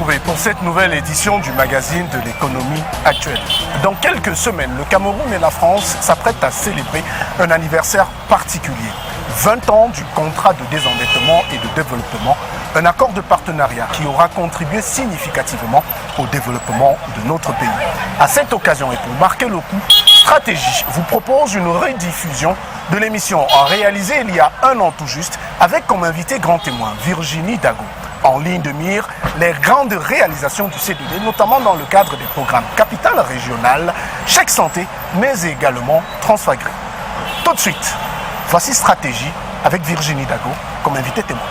retrouvés pour cette nouvelle édition du magazine de l'économie actuelle. Dans quelques semaines, le Cameroun et la France s'apprêtent à célébrer un anniversaire particulier. 20 ans du contrat de désendettement et de développement, un accord de partenariat qui aura contribué significativement au développement de notre pays. À cette occasion et pour marquer le coup, Stratégie vous propose une rediffusion de l'émission réalisée il y a un an tout juste avec comme invité grand témoin Virginie Dago. En ligne de mire, les grandes réalisations du C2D, notamment dans le cadre des programmes Capital Régional, Chèque Santé, mais également Transfagré. Tout de suite, voici Stratégie avec Virginie Dago comme invité témoin.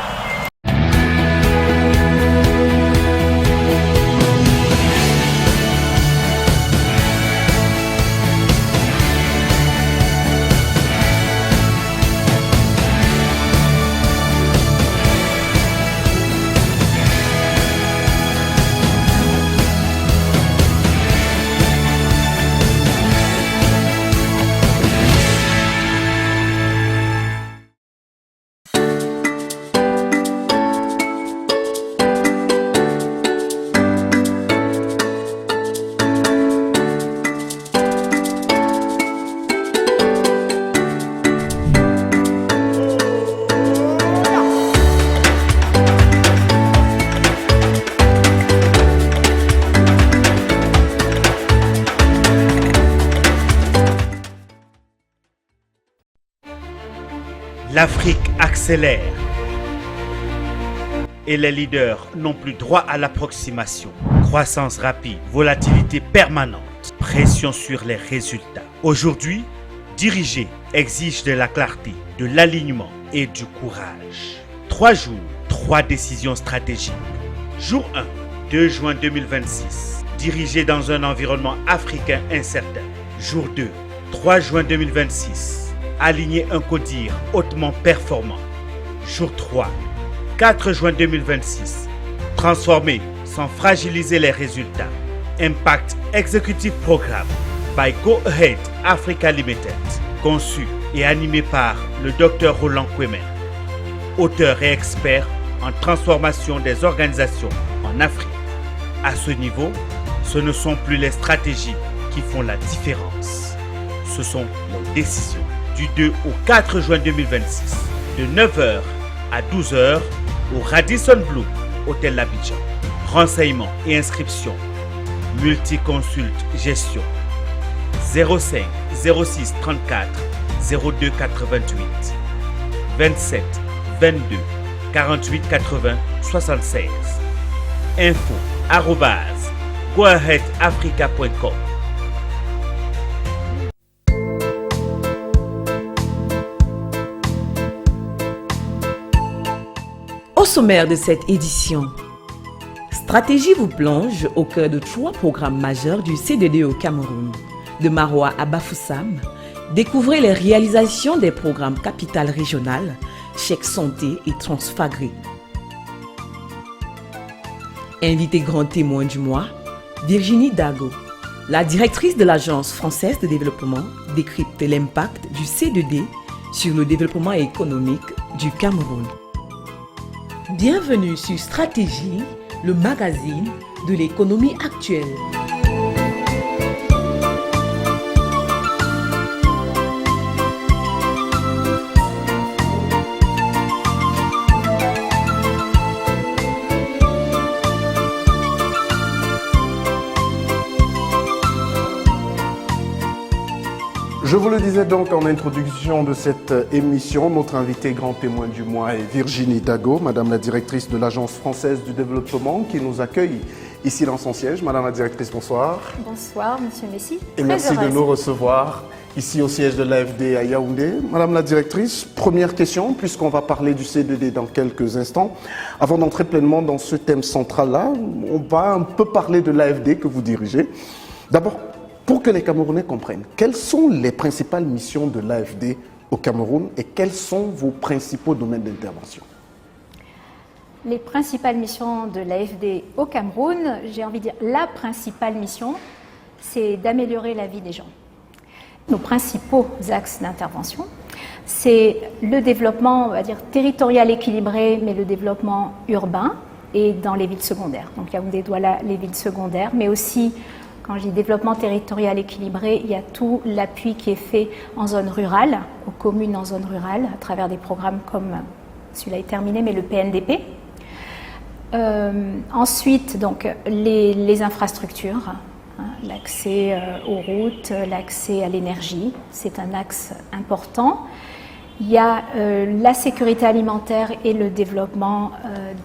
L'Afrique accélère et les leaders n'ont plus droit à l'approximation. Croissance rapide, volatilité permanente, pression sur les résultats. Aujourd'hui, diriger exige de la clarté, de l'alignement et du courage. 3 jours, 3 décisions stratégiques. Jour 1, 2 juin 2026. Diriger dans un environnement africain incertain. Jour 2, 3 juin 2026. Aligner un CODIR hautement performant. Jour 3, 4 juin 2026. Transformer sans fragiliser les résultats. Impact Executive Programme by Go Ahead Africa Limited. Conçu et animé par le Dr Roland Kwemen, auteur et expert en transformation des organisations en Afrique. À ce niveau, ce ne sont plus les stratégies qui font la différence. Ce sont les décisions. Du 2 au 4 juin 2026, de 9h à 12h au Radisson Blu, Hôtel L'Abidjan. Renseignements et inscriptions. Multiconsult Gestion. 05 06 34 02 88 27 22 48 80 76. Info @goaheadafrica.com. Au sommaire de cette édition, Stratégie vous plonge au cœur de 3 programmes majeurs du C2D au Cameroun. De Maroua à Bafoussam, découvrez les réalisations des programmes Capital Régional, Chèque Santé et Transfagré. Invité grand témoin du mois, Virginie Dago, la directrice de l'Agence française de développement, décrypte l'impact du C2D sur le développement économique du Cameroun. Bienvenue sur Stratégie, le magazine de l'économie actuelle. Je vous le disais donc en introduction de cette émission, notre invité grand témoin du mois est Virginie Dago, Madame la directrice de l'Agence française du développement qui nous accueille ici dans son siège. Madame la directrice, bonsoir. Bonsoir, Monsieur Messi. Et merci de nous recevoir ici au siège de l'AFD à Yaoundé. Madame la directrice, première question, puisqu'on va parler du C2D dans quelques instants. Avant d'entrer pleinement dans ce thème central-là, on va un peu parler de l'AFD que vous dirigez. D'abord, pour que les Camerounais comprennent, quelles sont les principales missions de l'AFD au Cameroun et quels sont vos principaux domaines d'intervention? Les principales missions de l'AFD au Cameroun, j'ai envie de dire la principale mission, c'est d'améliorer la vie des gens. Nos principaux axes d'intervention, c'est le développement, on va dire, territorial équilibré, mais le développement urbain, et dans les villes secondaires. Donc Yaoundé, Douala, les villes secondaires, mais aussi, quand je dis développement territorial équilibré, il y a tout l'appui qui est fait en zone rurale, aux communes en zone rurale, à travers des programmes comme, celui-là est terminé, mais le PNDP. Ensuite, donc, les infrastructures, hein, l'accès aux routes, l'accès à l'énergie, c'est un axe important. Il y a la sécurité alimentaire et le développement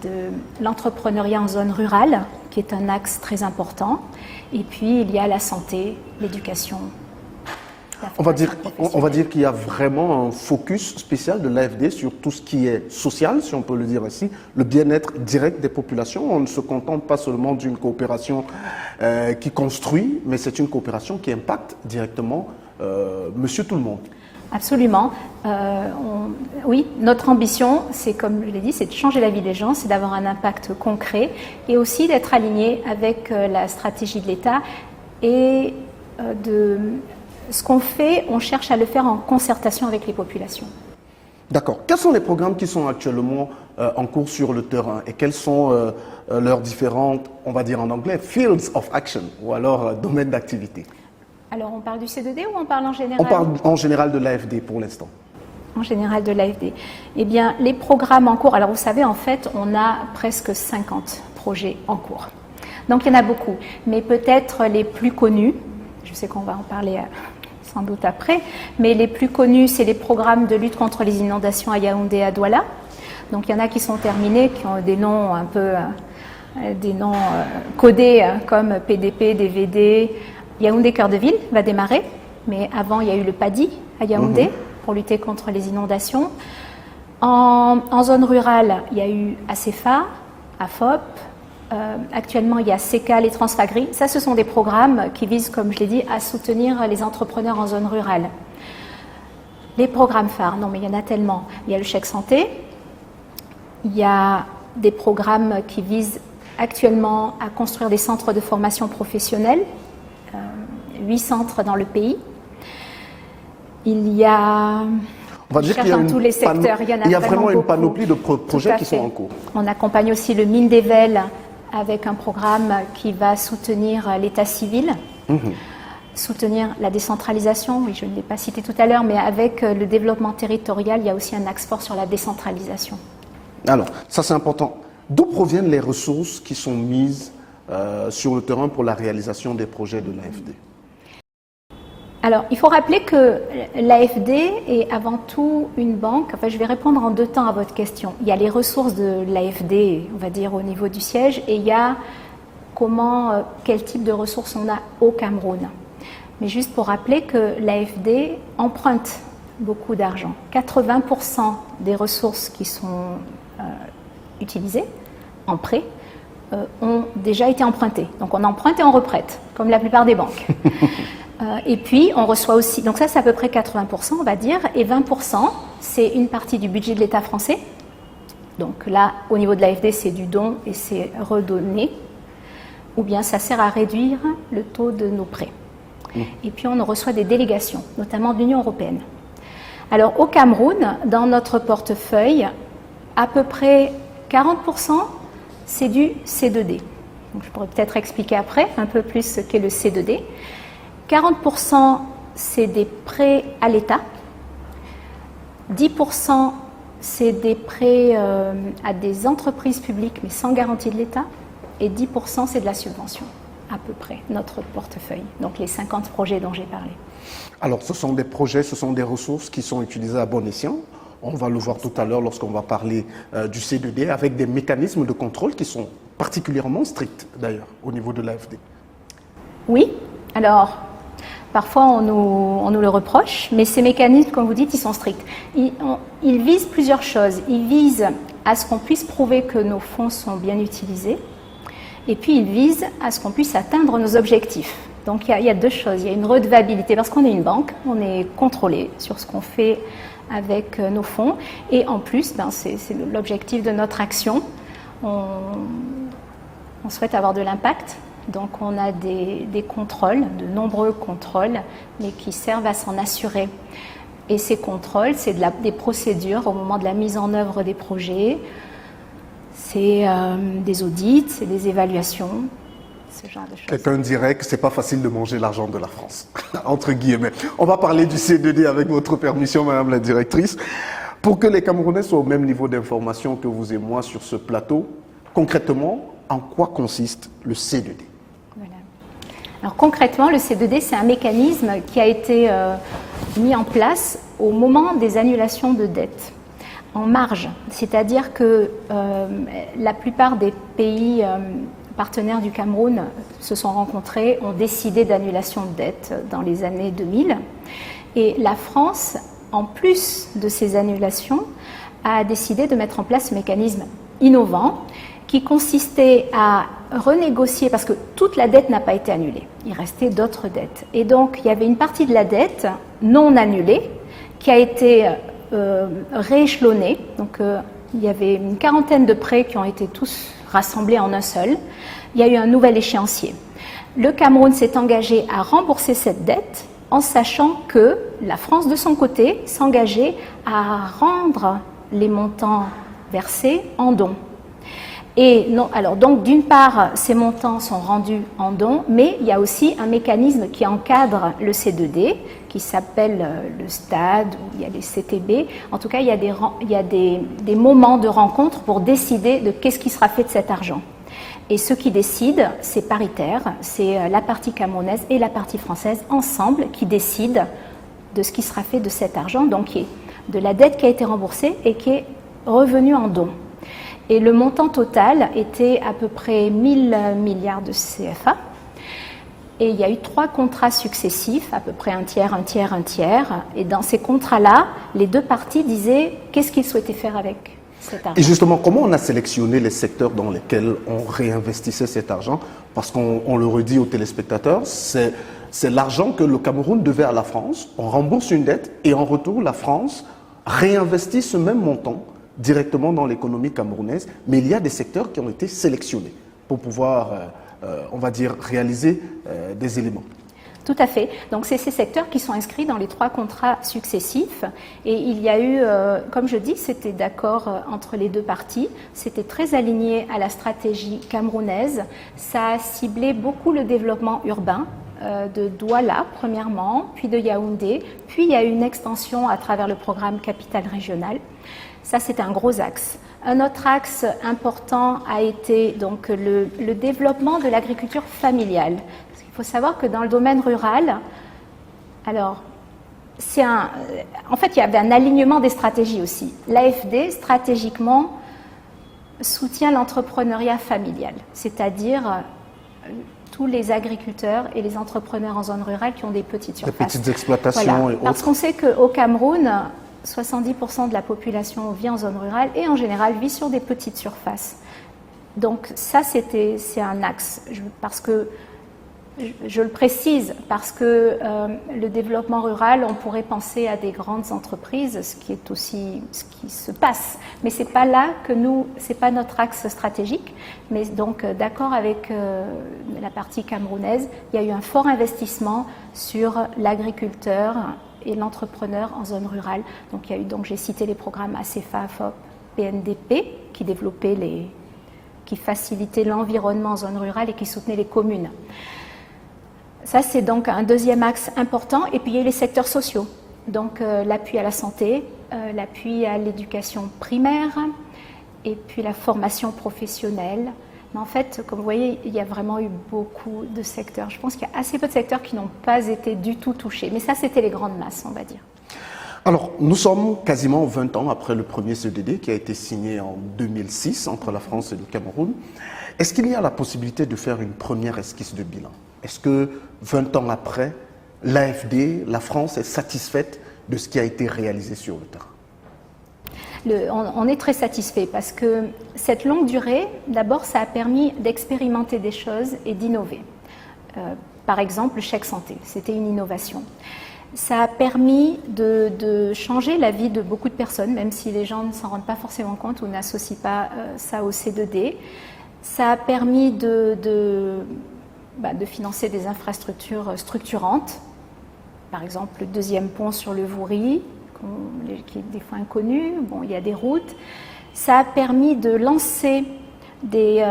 de l'entrepreneuriat en zone rurale, qui est un axe très important. Et puis, il y a la santé, l'éducation. On va dire qu'il y a vraiment un focus spécial de l'AFD sur tout ce qui est social, si on peut le dire ainsi, le bien-être direct des populations. On ne se contente pas seulement d'une coopération qui construit, mais c'est une coopération qui impacte directement monsieur tout le monde. Absolument. Oui, notre ambition, c'est comme je l'ai dit, c'est de changer la vie des gens, c'est d'avoir un impact concret et aussi d'être aligné avec la stratégie de l'État et de ce qu'on fait, on cherche à le faire en concertation avec les populations. D'accord. Quels sont les programmes qui sont actuellement en cours sur le terrain et quels sont leurs différentes, on va dire en anglais, fields of action ou alors domaines d'activité? Alors, on parle du C2D ou on parle en général? On parle en général de l'AFD pour l'instant. En général de l'AFD. Eh bien, les programmes en cours, alors vous savez, en fait, on a presque 50 projets en cours. Donc, il y en a beaucoup, mais peut-être les plus connus, je sais qu'on va en parler sans doute après, mais les plus connus, c'est les programmes de lutte contre les inondations à Yaoundé et à Douala. Donc, il y en a qui sont terminés, qui ont des noms un peu, des noms codés comme PDP, DVD. Yaoundé Cœur de Ville va démarrer, mais avant il y a eu le PADI à Yaoundé pour lutter contre les inondations. En zone rurale, il y a eu ACEFA, AFOP, actuellement il y a CECAL et Transfagri. Ça, ce sont des programmes qui visent, comme je l'ai dit, à soutenir les entrepreneurs en zone rurale. Les programmes phares, non mais il y en a tellement. Il y a le chèque santé, il y a des programmes qui visent actuellement à construire des centres de formation professionnelle. 8 centres dans le pays. Il y a... On va dire qu'il y a dans tous les secteurs. Il y a vraiment une panoplie de projets qui sont en cours. On accompagne aussi le Mindevelle avec un programme qui va soutenir l'état civil, soutenir la décentralisation. Oui, je ne l'ai pas cité tout à l'heure, mais avec le développement territorial, il y a aussi un axe fort sur la décentralisation. Alors, ça c'est important. D'où proviennent les ressources qui sont mises sur le terrain pour la réalisation des projets de l'AFD? Alors, il faut rappeler que l'AFD est avant tout une banque. Enfin, je vais répondre en 2 temps à votre question. Il y a les ressources de l'AFD, on va dire, au niveau du siège, et il y a quel type de ressources on a au Cameroun. Mais juste pour rappeler que l'AFD emprunte beaucoup d'argent. 80% des ressources qui sont utilisées en prêt ont déjà été empruntées. Donc, on emprunte et on reprête, comme la plupart des banques. Et puis, on reçoit aussi, donc ça c'est à peu près 80%, on va dire, et 20%, c'est une partie du budget de l'État français. Donc là, au niveau de l'AFD, c'est du don et c'est redonné, ou bien ça sert à réduire le taux de nos prêts. Et puis, on reçoit des délégations, notamment de l'Union européenne. Alors, au Cameroun, dans notre portefeuille, à peu près 40%, c'est du C2D. Donc, je pourrais peut-être expliquer après un peu plus ce qu'est le C2D. 40%, c'est des prêts à l'État. 10%, c'est des prêts à des entreprises publiques, mais sans garantie de l'État. Et 10%, c'est de la subvention, à peu près, notre portefeuille. Donc les 50 projets dont j'ai parlé. Alors, ce sont des projets, ce sont des ressources qui sont utilisées à bon escient. On va le voir tout à l'heure lorsqu'on va parler du C2D, avec des mécanismes de contrôle qui sont particulièrement stricts, d'ailleurs, au niveau de l'AFD. Oui, alors... Parfois, on nous le reproche, mais ces mécanismes, comme vous dites, ils sont stricts. Ils visent plusieurs choses. Ils visent à ce qu'on puisse prouver que nos fonds sont bien utilisés, et puis ils visent à ce qu'on puisse atteindre nos objectifs. Donc, il y a 2 choses. Il y a une redevabilité, parce qu'on est une banque, on est contrôlé sur ce qu'on fait avec nos fonds, et en plus, c'est l'objectif de notre action. On souhaite avoir de l'impact. Donc on a des contrôles, de nombreux contrôles, mais qui servent à s'en assurer. Et ces contrôles, c'est des procédures au moment de la mise en œuvre des projets. c'est des audits, c'est des évaluations, ce genre de choses. Quelqu'un dirait que c'est pas facile de manger l'argent de la France, entre guillemets. On va parler du C2D avec votre permission, Madame la Directrice. Pour que les Camerounais soient au même niveau d'information que vous et moi sur ce plateau, concrètement, en quoi consiste le C2D? Voilà. Alors concrètement, le C2D, c'est un mécanisme qui a été mis en place au moment des annulations de dettes, en marge. C'est-à-dire que la plupart des pays partenaires du Cameroun se sont rencontrés, ont décidé d'annulation de dettes dans les années 2000. Et la France, en plus de ces annulations, a décidé de mettre en place ce mécanisme innovant qui consistait à renégocier, parce que toute la dette n'a pas été annulée, il restait d'autres dettes. Et donc, il y avait une partie de la dette non annulée qui a été rééchelonnée. Donc, il y avait une quarantaine de prêts qui ont été tous rassemblés en un seul. Il y a eu un nouvel échéancier. Le Cameroun s'est engagé à rembourser cette dette en sachant que la France, de son côté, s'engageait à rendre les montants versés en dons. Et non, alors donc d'une part, ces montants sont rendus en dons, mais il y a aussi un mécanisme qui encadre le C2D, qui s'appelle le stade, ou il y a les CTB. En tout cas, il y a des moments de rencontre pour décider de qu'est-ce qui sera fait de cet argent. Et ceux qui décident, c'est paritaire, c'est la partie camerounaise et la partie française ensemble qui décident de ce qui sera fait de cet argent, donc qui est de la dette qui a été remboursée et qui est revenue en dons. Et le montant total était à peu près 1000 milliards de CFA. Et il y a eu 3 contrats successifs, à peu près un tiers, un tiers, un tiers. Et dans ces contrats-là, les deux parties disaient qu'est-ce qu'ils souhaitaient faire avec cet argent. Et justement, comment on a sélectionné les secteurs dans lesquels on réinvestissait cet argent? Parce qu'on le redit aux téléspectateurs, c'est l'argent que le Cameroun devait à la France. On rembourse une dette et en retour, la France réinvestit ce même montant directement dans l'économie camerounaise, mais il y a des secteurs qui ont été sélectionnés pour pouvoir, on va dire, réaliser des éléments. Tout à fait. Donc c'est ces secteurs qui sont inscrits dans les 3 contrats successifs. Et il y a eu, comme je dis, c'était d'accord entre les deux parties. C'était très aligné à la stratégie camerounaise. Ça a ciblé beaucoup le développement urbain de Douala, premièrement, puis de Yaoundé. Puis il y a eu une extension à travers le programme Capital Régional. Ça, c'est un gros axe. Un autre axe important a été donc le développement de l'agriculture familiale. Parce qu'il faut savoir que dans le domaine rural, alors, en fait, il y avait un alignement des stratégies aussi. L'AFD, stratégiquement, soutient l'entrepreneuriat familial, c'est-à-dire tous les agriculteurs et les entrepreneurs en zone rurale qui ont des petites surfaces. Des petites exploitations voilà. et autres. Parce qu'on sait qu'au Cameroun, 70% de la population vit en zone rurale et en général vit sur des petites surfaces. Donc ça, c'est un axe, parce que, je le précise, parce que le développement rural, on pourrait penser à des grandes entreprises, ce qui est aussi ce qui se passe. Mais c'est pas là que c'est pas notre axe stratégique. Mais donc, d'accord avec la partie camerounaise, il y a eu un fort investissement sur l'agriculteur et l'entrepreneur en zone rurale. Donc, il y a eu, j'ai cité les programmes ACEFA, AFOP, PNDP, qui facilitaient l'environnement en zone rurale et qui soutenaient les communes. Ça, c'est donc un deuxième axe important. Et puis, il y a les secteurs sociaux. Donc, l'appui à la santé, l'appui à l'éducation primaire, et puis la formation professionnelle. Mais en fait, comme vous voyez, il y a vraiment eu beaucoup de secteurs. Je pense qu'il y a assez peu de secteurs qui n'ont pas été du tout touchés. Mais ça, c'était les grandes masses, on va dire. Alors, nous sommes quasiment 20 ans après le premier CDD qui a été signé en 2006 entre la France et le Cameroun. Est-ce qu'il y a la possibilité de faire une première esquisse de bilan? Est-ce que 20 ans après, l'AFD, la France est satisfaite de ce qui a été réalisé sur le terrain? On est très satisfait parce que cette longue durée, d'abord, ça a permis d'expérimenter des choses et d'innover. Par exemple, le chèque santé, c'était une innovation. Ça a permis de changer la vie de beaucoup de personnes, même si les gens ne s'en rendent pas forcément compte ou n'associent pas ça au C2D. Ça a permis de financer des infrastructures structurantes, par exemple le deuxième pont sur le Vouri, qui est des fois inconnu. Bon, il y a des routes. Ça a permis de lancer des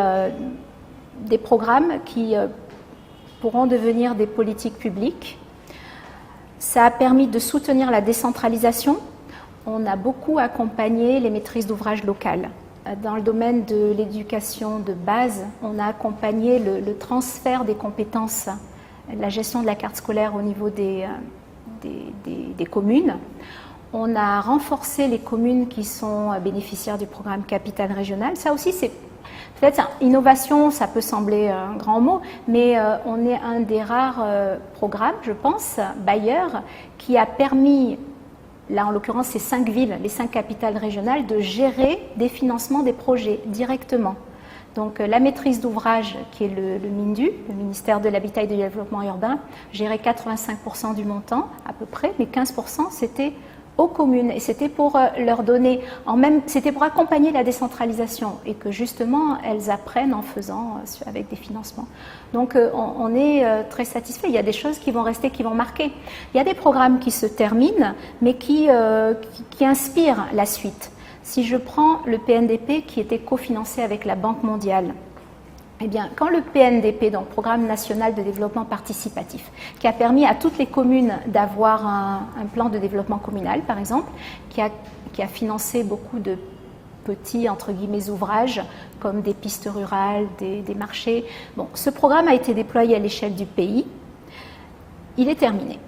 programmes qui pourront devenir des politiques publiques. Ça a permis de soutenir la décentralisation. On a beaucoup accompagné les maîtrises d'ouvrage locales. Dans le domaine de l'éducation de base, on a accompagné le transfert des compétences, la gestion de la carte scolaire au niveau des communes. On a renforcé les communes qui sont bénéficiaires du programme Capital Régional. Ça aussi, c'est peut-être innovation, ça peut sembler un grand mot, mais on est un des rares programmes, je pense, bailleurs, qui a permis, là en l'occurrence c'est 5 villes, les 5 capitales régionales, de gérer des financements des projets directement. Donc la maîtrise d'ouvrage, qui est le MINDU, le ministère de l'Habitat et du Développement Urbain, gérait 85% du montant à peu près, mais 15% c'était aux communes, et c'était pour leur donner, c'était pour accompagner la décentralisation et que justement elles apprennent en faisant avec des financements. Donc on est très satisfait. Il y a des choses qui vont rester, qui vont marquer. Il y a des programmes qui se terminent, mais qui inspirent la suite. Si je prends le PNDP qui était cofinancé avec la Banque mondiale, eh bien, quand le PNDP, donc Programme national de développement participatif, qui a permis à toutes les communes d'avoir un plan de développement communal, par exemple, qui a financé beaucoup de petits, entre guillemets, ouvrages, comme des pistes rurales, des marchés. Bon, ce programme a été déployé à l'échelle du pays. Il est terminé.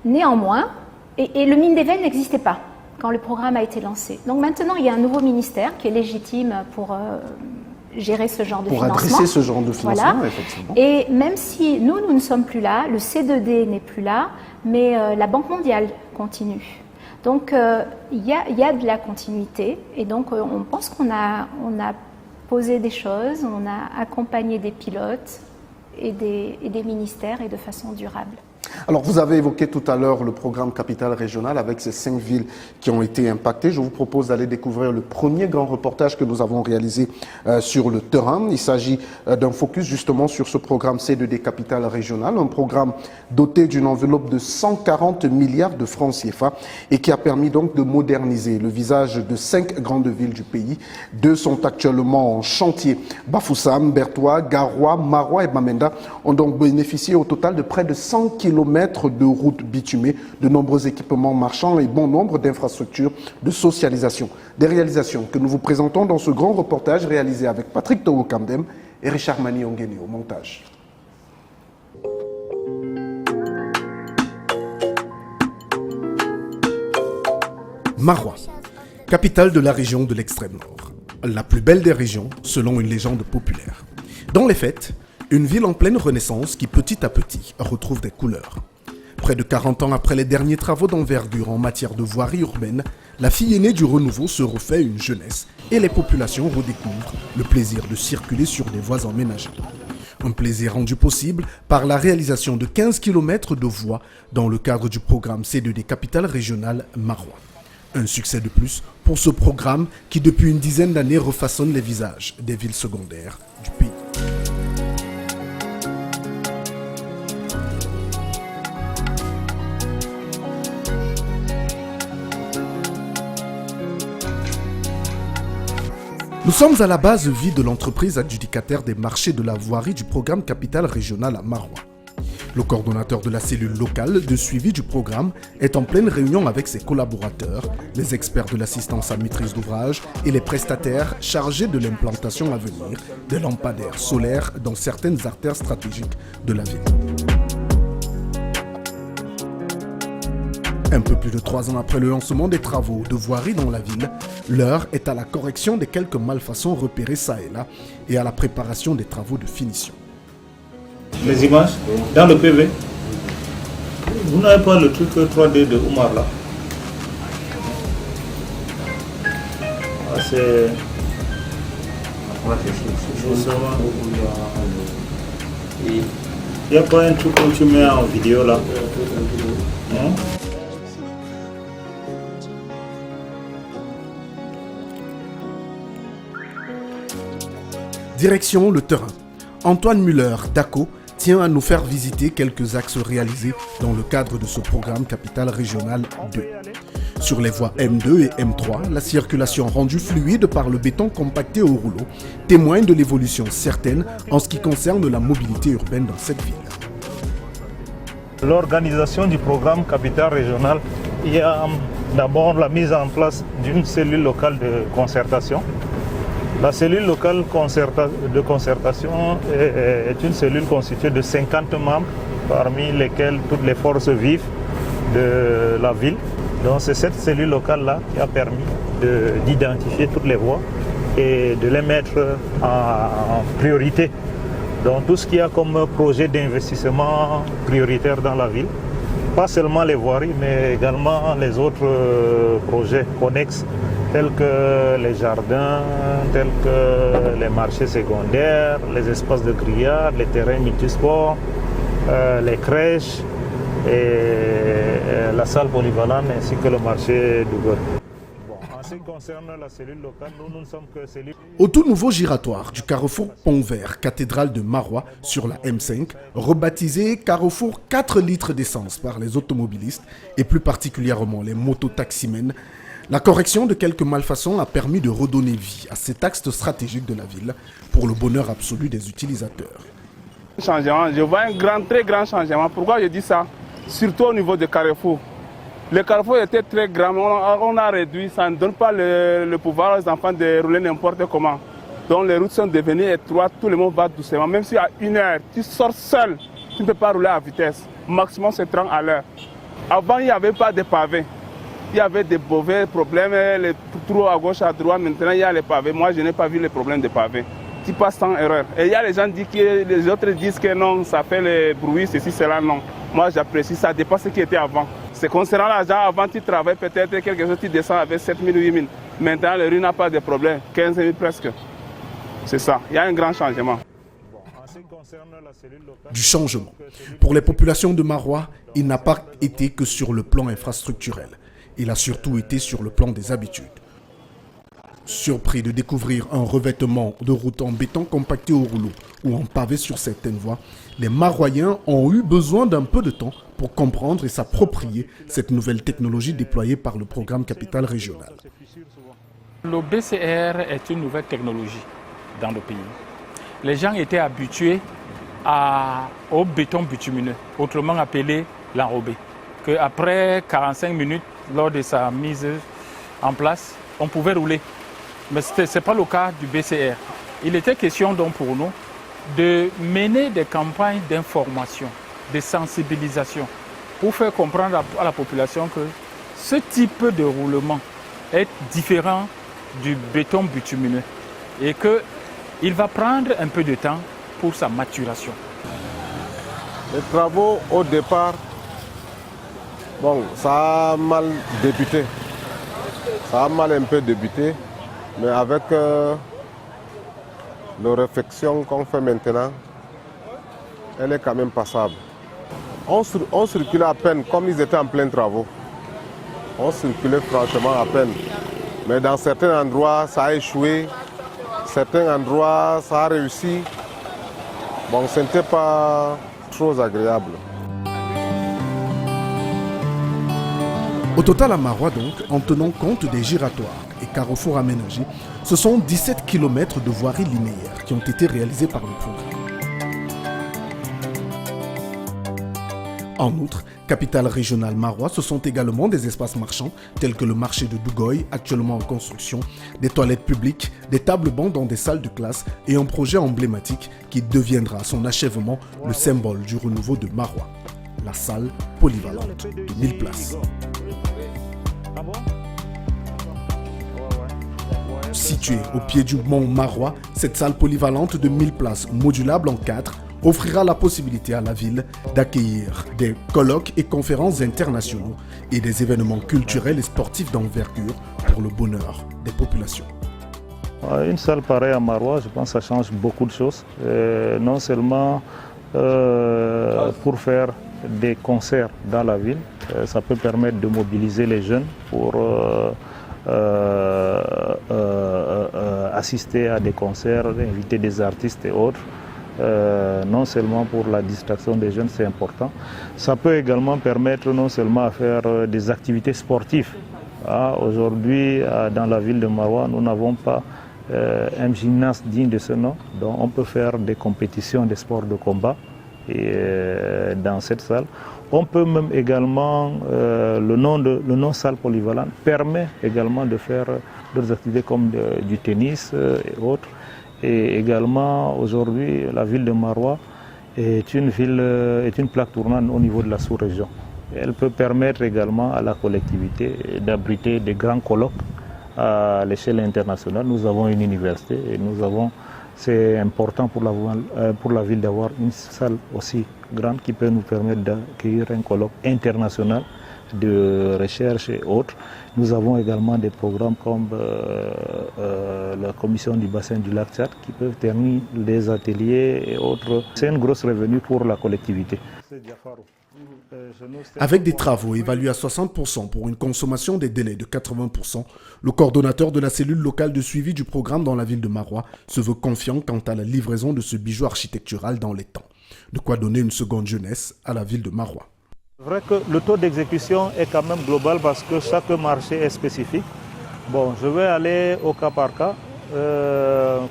Néanmoins, et le MINDEVEL n'existait pas quand le programme a été lancé. Donc maintenant, il y a un nouveau ministère qui est légitime pour gérer ce genre de financement. Pour adresser ce genre de financement, voilà. Effectivement. Et même si nous ne sommes plus là, le C2D n'est plus là, mais la Banque mondiale continue. Donc il y a de la continuité, et donc on pense qu'on a posé des choses, on a accompagné des pilotes et des ministères, et de façon durable. Alors, vous avez évoqué tout à l'heure le programme Capital Régional avec ces 5 villes qui ont été impactées. Je vous propose d'aller découvrir le premier grand reportage que nous avons réalisé sur le terrain. Il s'agit d'un focus justement sur ce programme C2D Capital Régional, un programme doté d'une enveloppe de 140 milliards de francs CFA et qui a permis donc de moderniser le visage de 5 grandes villes du pays. 2 sont actuellement en chantier. Bafoussam, Bertoua, Garoua, Maroua et Bamenda ont donc bénéficié au total de près de 100 km de routes bitumées, de nombreux équipements marchands et bon nombre d'infrastructures de socialisation. Des réalisations que nous vous présentons dans ce grand reportage réalisé avec Patrick Togo Kamdem et Richard Mani Ongeni au montage. Maroua, capitale de la région de l'extrême nord. La plus belle des régions, selon une légende populaire. Dans les faits, une ville en pleine renaissance qui petit à petit retrouve des couleurs. Près de 40 ans après les derniers travaux d'envergure en matière de voirie urbaine, la fille aînée du renouveau se refait une jeunesse et les populations redécouvrent le plaisir de circuler sur des voies emménagées. Un plaisir rendu possible par la réalisation de 15 km de voies dans le cadre du programme C2D Capital Régional Maroua. Un succès de plus pour ce programme qui depuis une dizaine d'années refaçonne les visages des villes secondaires du pays. Nous sommes à la base vie de l'entreprise adjudicataire des marchés de la voirie du programme Capital Régional à Maroua. Le coordonnateur de la cellule locale de suivi du programme est en pleine réunion avec ses collaborateurs, les experts de l'assistance à maîtrise d'ouvrage et les prestataires chargés de l'implantation à venir des lampadaires solaires dans certaines artères stratégiques de la ville. Un peu plus de 3 ans après le lancement des travaux de voirie dans la ville, l'heure est à la correction des quelques malfaçons repérées ça et là et à la préparation des travaux de finition. Les images dans le PV, vous n'avez pas le truc 3D de Oumar là. C'est il n'y a pas un truc que tu mets en vidéo là. Non? Direction le terrain. Antoine Muller, DACO, tient à nous faire visiter quelques axes réalisés dans le cadre de ce programme Capital Régional 2. Sur les voies M2 et M3, la circulation rendue fluide par le béton compacté au rouleau témoigne de l'évolution certaine en ce qui concerne la mobilité urbaine dans cette ville. L'organisation du programme Capital Régional, il y a d'abord la mise en place d'une cellule locale de concertation. La cellule locale de concertation est une cellule constituée de 50 membres, parmi lesquels toutes les forces vives de la ville. Donc c'est cette cellule locale-là qui a permis d'identifier toutes les voies et de les mettre en priorité dans tout ce qu'il y a comme projet d'investissement prioritaire dans la ville. Pas seulement les voiries, mais également les autres projets connexes, tels que les jardins, tels que les marchés secondaires, les espaces de grillade, les terrains multisports, les crèches et la salle polyvalente ainsi que le marché du beurre. En ce qui concerne la cellule locale, nous ne sommes que cellule. Au tout nouveau giratoire du carrefour Pont-Vert, cathédrale de Marois sur la M5, rebaptisé carrefour 4 litres d'essence par les automobilistes et plus particulièrement les mototaximens, la correction de quelques malfaçons a permis de redonner vie à cet axe stratégique de la ville pour le bonheur absolu des utilisateurs. Changement, je vois un très grand changement. Pourquoi je dis ça? Surtout au niveau des carrefours. Le carrefour était très grand, on a réduit, ça ne donne pas le pouvoir aux enfants de rouler n'importe comment. Donc les routes sont devenues étroites, tout le monde va doucement. Même si à 1 heure, tu sors seul, tu ne peux pas rouler à vitesse. Maximum c'est 30 à l'heure. Avant, il n'y avait pas de pavés. Il y avait des mauvais problèmes, les trous à gauche, à droite. Maintenant, il y a les pavés. Moi, je n'ai pas vu les problèmes de pavés. Tu passes sans erreur. Et il y a les gens qui disent que les autres disent que non, ça fait le bruit, ceci, cela, non. Moi, j'apprécie, ça dépasse ce qui était avant. C'est concernant l'argent, avant, tu travailles peut-être quelque chose, tu descends avec 7 000 ou 8 000. Maintenant, le rue n'a pas de problème, 15 000 presque. C'est ça, il y a un grand changement. Du changement. Pour les populations de Marois, il n'a pas été que sur le plan infrastructurel. Il a surtout été sur le plan des habitudes. Surpris de découvrir un revêtement de route en béton compacté au rouleau ou en pavé sur certaines voies, les Maroyens ont eu besoin d'un peu de temps pour comprendre et s'approprier cette nouvelle technologie déployée par le programme Capital Régional. Le BCR est une nouvelle technologie dans le pays. Les gens étaient habitués au béton bitumineux, autrement appelé l'enrobé, qu'après 45 minutes, lors de sa mise en place, on pouvait rouler. Mais ce n'est pas le cas du BCR. Il était question donc pour nous de mener des campagnes d'information, de sensibilisation, pour faire comprendre à la population que ce type de roulement est différent du béton bitumineux et qu'il va prendre un peu de temps pour sa maturation. Les travaux au départ, bon, ça a mal débuté. Ça a mal un peu débuté, mais avec la réflexion qu'on fait maintenant, elle est quand même passable. On circulait à peine, comme ils étaient en plein travaux. On circulait franchement à peine. Mais dans certains endroits, ça a échoué. Certains endroits, ça a réussi. Bon, ce n'était pas trop agréable. Au total à Marois donc, en tenant compte des giratoires et carrefours aménagés, ce sont 17 km de voiries linéaires qui ont été réalisés par le programme. En outre, capitale régionale Marois, ce sont également des espaces marchands tels que le marché de Dougoy, actuellement en construction, des toilettes publiques, des tables-bancs dans des salles de classe et un projet emblématique qui deviendra à son achèvement le symbole du renouveau de Marois, la salle polyvalente de 1000 places. Située au pied du mont Marois, cette salle polyvalente de 1000 places modulable en 4 offrira la possibilité à la ville d'accueillir des colloques et conférences internationaux et des événements culturels et sportifs d'envergure pour le bonheur des populations. Une salle pareille à Marois, je pense que ça change beaucoup de choses. Non seulement pour faire des concerts dans la ville, ça peut permettre de mobiliser les jeunes pour assister à des concerts, inviter des artistes et autres. Non seulement pour la distraction des jeunes, c'est important. Ça peut également permettre non seulement à faire des activités sportives Aujourd'hui, dans la ville de Maroua, nous n'avons pas un gymnase digne de ce nom. Donc on peut faire des compétitions des sports de combat dans cette salle. On peut même également, le nom salle polyvalente permet également de faire d'autres activités comme du tennis et autres. Et également, aujourd'hui, la ville de Maroua est une plaque tournante au niveau de la sous-région. Elle peut permettre également à la collectivité d'abriter des grands colloques à l'échelle internationale. Nous avons une université et c'est important pour la ville d'avoir une salle aussi grande qui peut nous permettre d'accueillir un colloque international de recherche et autres. Nous avons également des programmes comme la commission du bassin du lac Tchad qui peuvent tenir des ateliers et autres. C'est une grosse revenu pour la collectivité. Avec des travaux évalués à 60% pour une consommation des délais de 80%, le coordonnateur de la cellule locale de suivi du programme dans la ville de Maroua se veut confiant quant à la livraison de ce bijou architectural dans les temps. De quoi donner une seconde jeunesse à la ville de Maroua. C'est vrai que le taux d'exécution est quand même global parce que chaque marché est spécifique. Bon, je vais aller au cas par cas.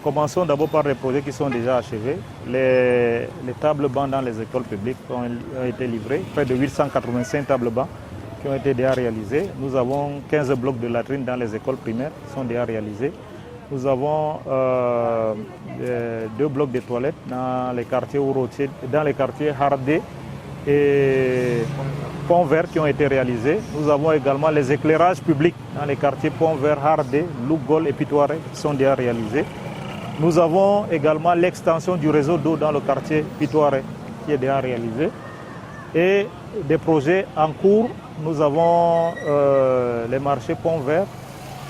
Commençons d'abord par les projets qui sont déjà achevés. Les tables bancs dans les écoles publiques ont été livrés. Près de 885 tables bancs qui ont été déjà réalisés. Nous avons 15 blocs de latrines dans les écoles primaires qui sont déjà réalisés. Nous avons 2 blocs de toilettes dans les quartiers Ourotier, dans les quartiers Hardé et Pont-Vert qui ont été réalisés. Nous avons également les éclairages publics dans les quartiers Pont-Vert, Hardé, Lougol et Pitoiré qui sont déjà réalisés. Nous avons également l'extension du réseau d'eau dans le quartier Pitoiré qui est déjà réalisé. Et des projets en cours, nous avons les marchés Pont-Vert,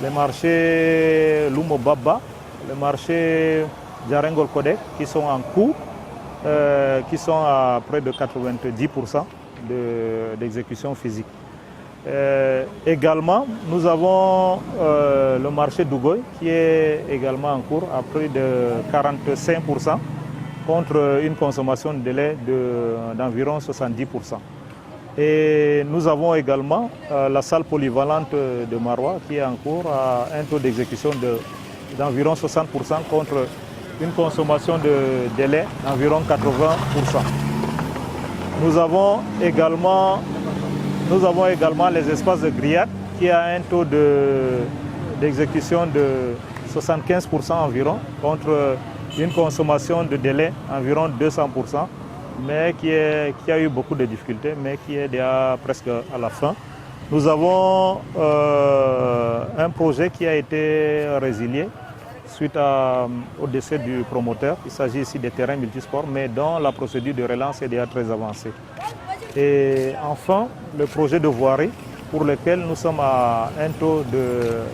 les marchés Lumo-Baba, les marchés Djarengol-Kodek qui sont en cours, qui sont à près de 90% d'exécution physique. Également, nous avons le marché d'Ougoy qui est également en cours à près de 45% contre une consommation de délai d'environ 70%. Et nous avons également la salle polyvalente de Maroua qui est en cours à un taux d'exécution d'environ 60% contre une consommation de délai d'environ 80%. Nous avons également les espaces de grillade qui a un taux d'exécution de 75% environ contre une consommation de délai environ 200%, mais qui a eu beaucoup de difficultés, mais qui est déjà presque à la fin. Nous avons un projet qui a été résilié suite au décès du promoteur. Il s'agit ici des terrains multisports, mais dont la procédure de relance est déjà très avancée. Et enfin, le projet de voirie, pour lequel nous sommes à un taux de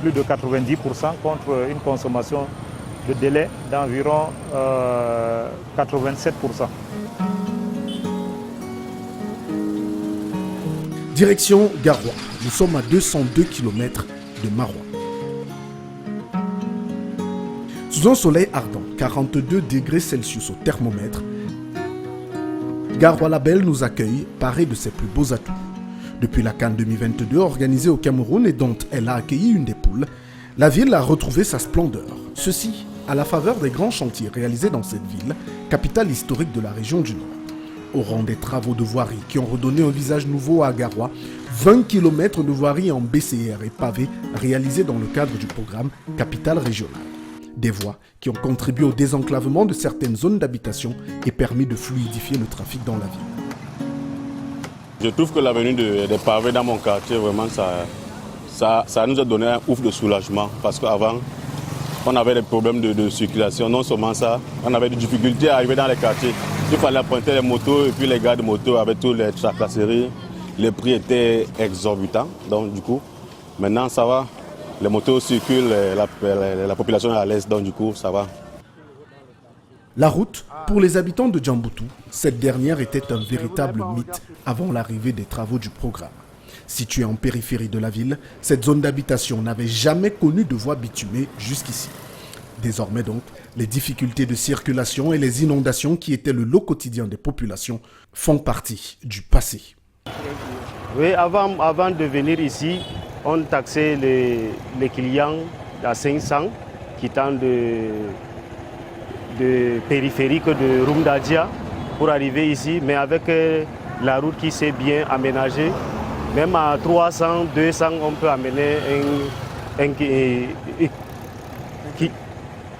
plus de 90% contre une consommation de délai d'environ 87%. Direction Garoua. Nous sommes à 202 km de Maroua. Sous un soleil ardent, 42 degrés Celsius au thermomètre, Garoua Label nous accueille paré de ses plus beaux atouts. Depuis la CAN 2022 organisée au Cameroun et dont elle a accueilli une des poules, la ville a retrouvé sa splendeur. Ceci à la faveur des grands chantiers réalisés dans cette ville, capitale historique de la région du Nord. Au rang des travaux de voirie qui ont redonné un visage nouveau à Garoua, 20 km de voirie en BCR et pavés réalisés dans le cadre du programme Capitale régionale. Des voies qui ont contribué au désenclavement de certaines zones d'habitation et permis de fluidifier le trafic dans la ville. Je trouve que la venue des pavés dans mon quartier, vraiment, ça nous a donné un ouf de soulagement. Parce qu'avant, on avait des problèmes de circulation. Non seulement ça, on avait des difficultés à arriver dans les quartiers. Il fallait emprunter les motos et puis les gars de moto avec toutes les tracasseries. Les prix étaient exorbitants. Donc du coup, maintenant ça va. Les motos circulent, la population est à l'aise, donc du coup ça va. La route, pour les habitants de Djamboutou, cette dernière était un véritable mythe avant l'arrivée des travaux du programme. Située en périphérie de la ville, cette zone d'habitation n'avait jamais connu de voie bitumée jusqu'ici. Désormais donc, les difficultés de circulation et les inondations qui étaient le lot quotidien des populations font partie du passé. Oui, avant de venir ici, on taxait les clients à 500 quittant de périphérique de Rumdadia pour arriver ici, mais avec la route qui s'est bien aménagée, même à 300, 200, on peut amener un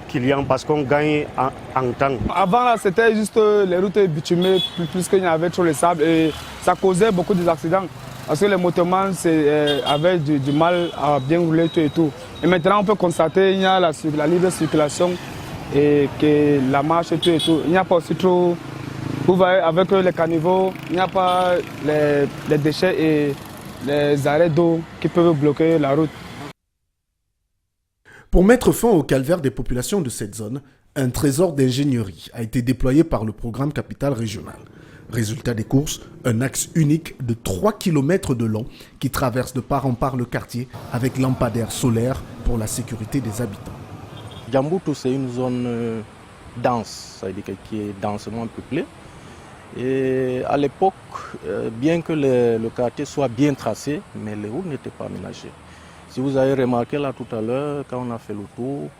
client parce qu'on gagne en temps. Avant, là, c'était juste les routes bitumées, plus qu'il y avait trop de sable et ça causait beaucoup d'accidents. Parce que les motomans avaient du mal à bien rouler tout et tout. Et maintenant, on peut constater qu'il y a la libre circulation et que la marche tout et tout. Il n'y a pas aussi trop... Vous voyez, avec les caniveaux, il n'y a pas les déchets et les arrêts d'eau qui peuvent bloquer la route. Pour mettre fin au calvaire des populations de cette zone, un trésor d'ingénierie a été déployé par le programme Capitale Régionale. Résultat des courses, un axe unique de 3 km de long qui traverse de part en part le quartier avec lampadaires solaires pour la sécurité des habitants. Djamboutou, c'est une zone dense, c'est-à-dire qui est densément peuplée. Et à l'époque, bien que le quartier soit bien tracé, mais les routes n'étaient pas aménagées. Si vous avez remarqué là tout à l'heure, quand on a fait le tour,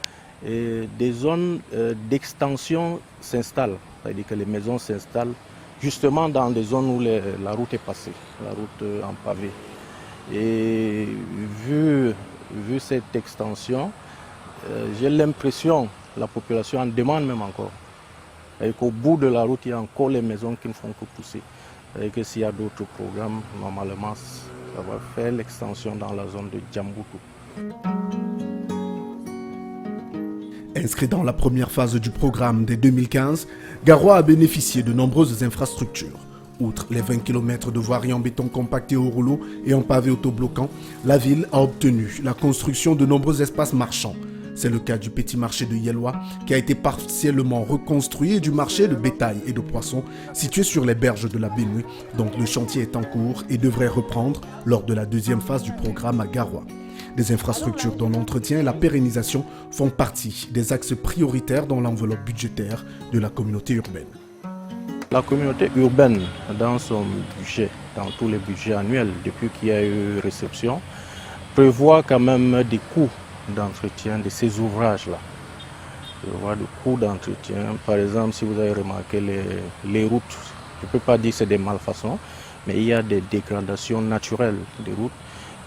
des zones d'extension s'installent, c'est-à-dire que les maisons s'installent justement dans des zones où la route est passée, la route en pavé. Et vu cette extension, j'ai l'impression que la population en demande même encore. Et qu'au bout de la route, il y a encore les maisons qui ne font que pousser. Et que s'il y a d'autres programmes, normalement, ça va faire l'extension dans la zone de Djamboutou. Inscrit dans la première phase du programme dès 2015, Garoua a bénéficié de nombreuses infrastructures. Outre les 20 km de voiries en béton compacté au rouleau et en pavé autobloquant, la ville a obtenu la construction de nombreux espaces marchands. C'est le cas du petit marché de Yelwa qui a été partiellement reconstruit et du marché de bétail et de poissons situé sur les berges de la Benue, dont le chantier est en cours et devrait reprendre lors de la deuxième phase du programme à Garoua. Des infrastructures dont l'entretien et la pérennisation font partie des axes prioritaires dans l'enveloppe budgétaire de la communauté urbaine. La communauté urbaine, dans son budget, dans tous les budgets annuels, depuis qu'il y a eu réception, prévoit quand même des coûts d'entretien de ces ouvrages-là. Prévoit des coûts d'entretien. Par exemple, si vous avez remarqué les routes, je ne peux pas dire que c'est des malfaçons, mais il y a des dégradations naturelles des routes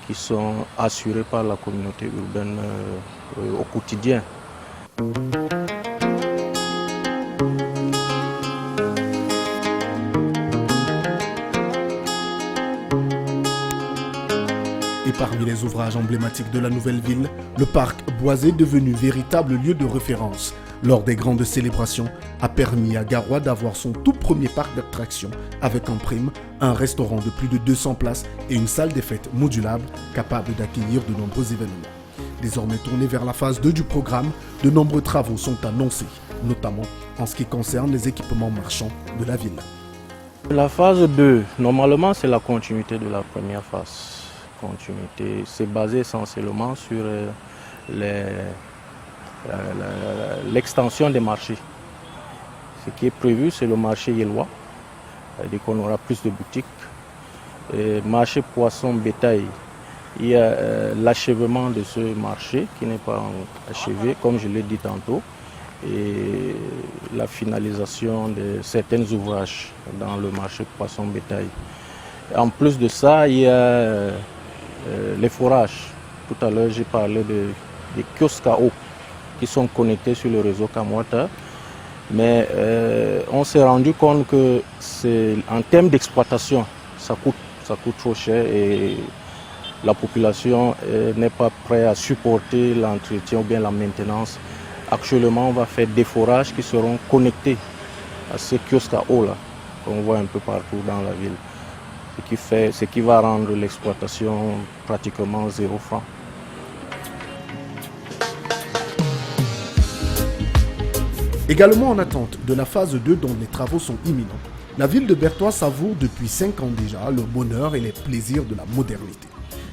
qui sont assurées par la communauté urbaine au quotidien. Et parmi les ouvrages emblématiques de la nouvelle ville, le parc boisé, devenu véritable lieu de référence lors des grandes célébrations, a permis à Garoua d'avoir son tout premier parc d'attractions avec en prime un restaurant de plus de 200 places et une salle des fêtes modulable capable d'accueillir de nombreux événements. Désormais tourné vers la phase 2 du programme, de nombreux travaux sont annoncés, notamment en ce qui concerne les équipements marchands de la ville. La phase 2, normalement, c'est la continuité de la première phase. Continuité, c'est basé essentiellement sur l'extension des marchés. Ce qui est prévu, c'est le marché Yelwa, c'est-à-dire qu'on aura plus de boutiques. Et marché poisson bétail, il y a l'achèvement de ce marché qui n'est pas achevé, comme je l'ai dit tantôt, et la finalisation de certains ouvrages dans le marché poisson bétail. En plus de ça, il y a les forages. Tout à l'heure, j'ai parlé des kiosques à eau qui sont connectés sur le réseau Kamwata. Mais on s'est rendu compte que en termes d'exploitation, ça coûte trop cher et la population n'est pas prête à supporter l'entretien ou bien la maintenance. Actuellement, on va faire des forages qui seront connectés à ces kiosques à eau là, qu'on voit un peu partout dans la ville. Ce qui va rendre l'exploitation pratiquement 0 franc. Également en attente de la phase 2 dont les travaux sont imminents, la ville de Berthois savoure depuis 5 ans déjà le bonheur et les plaisirs de la modernité.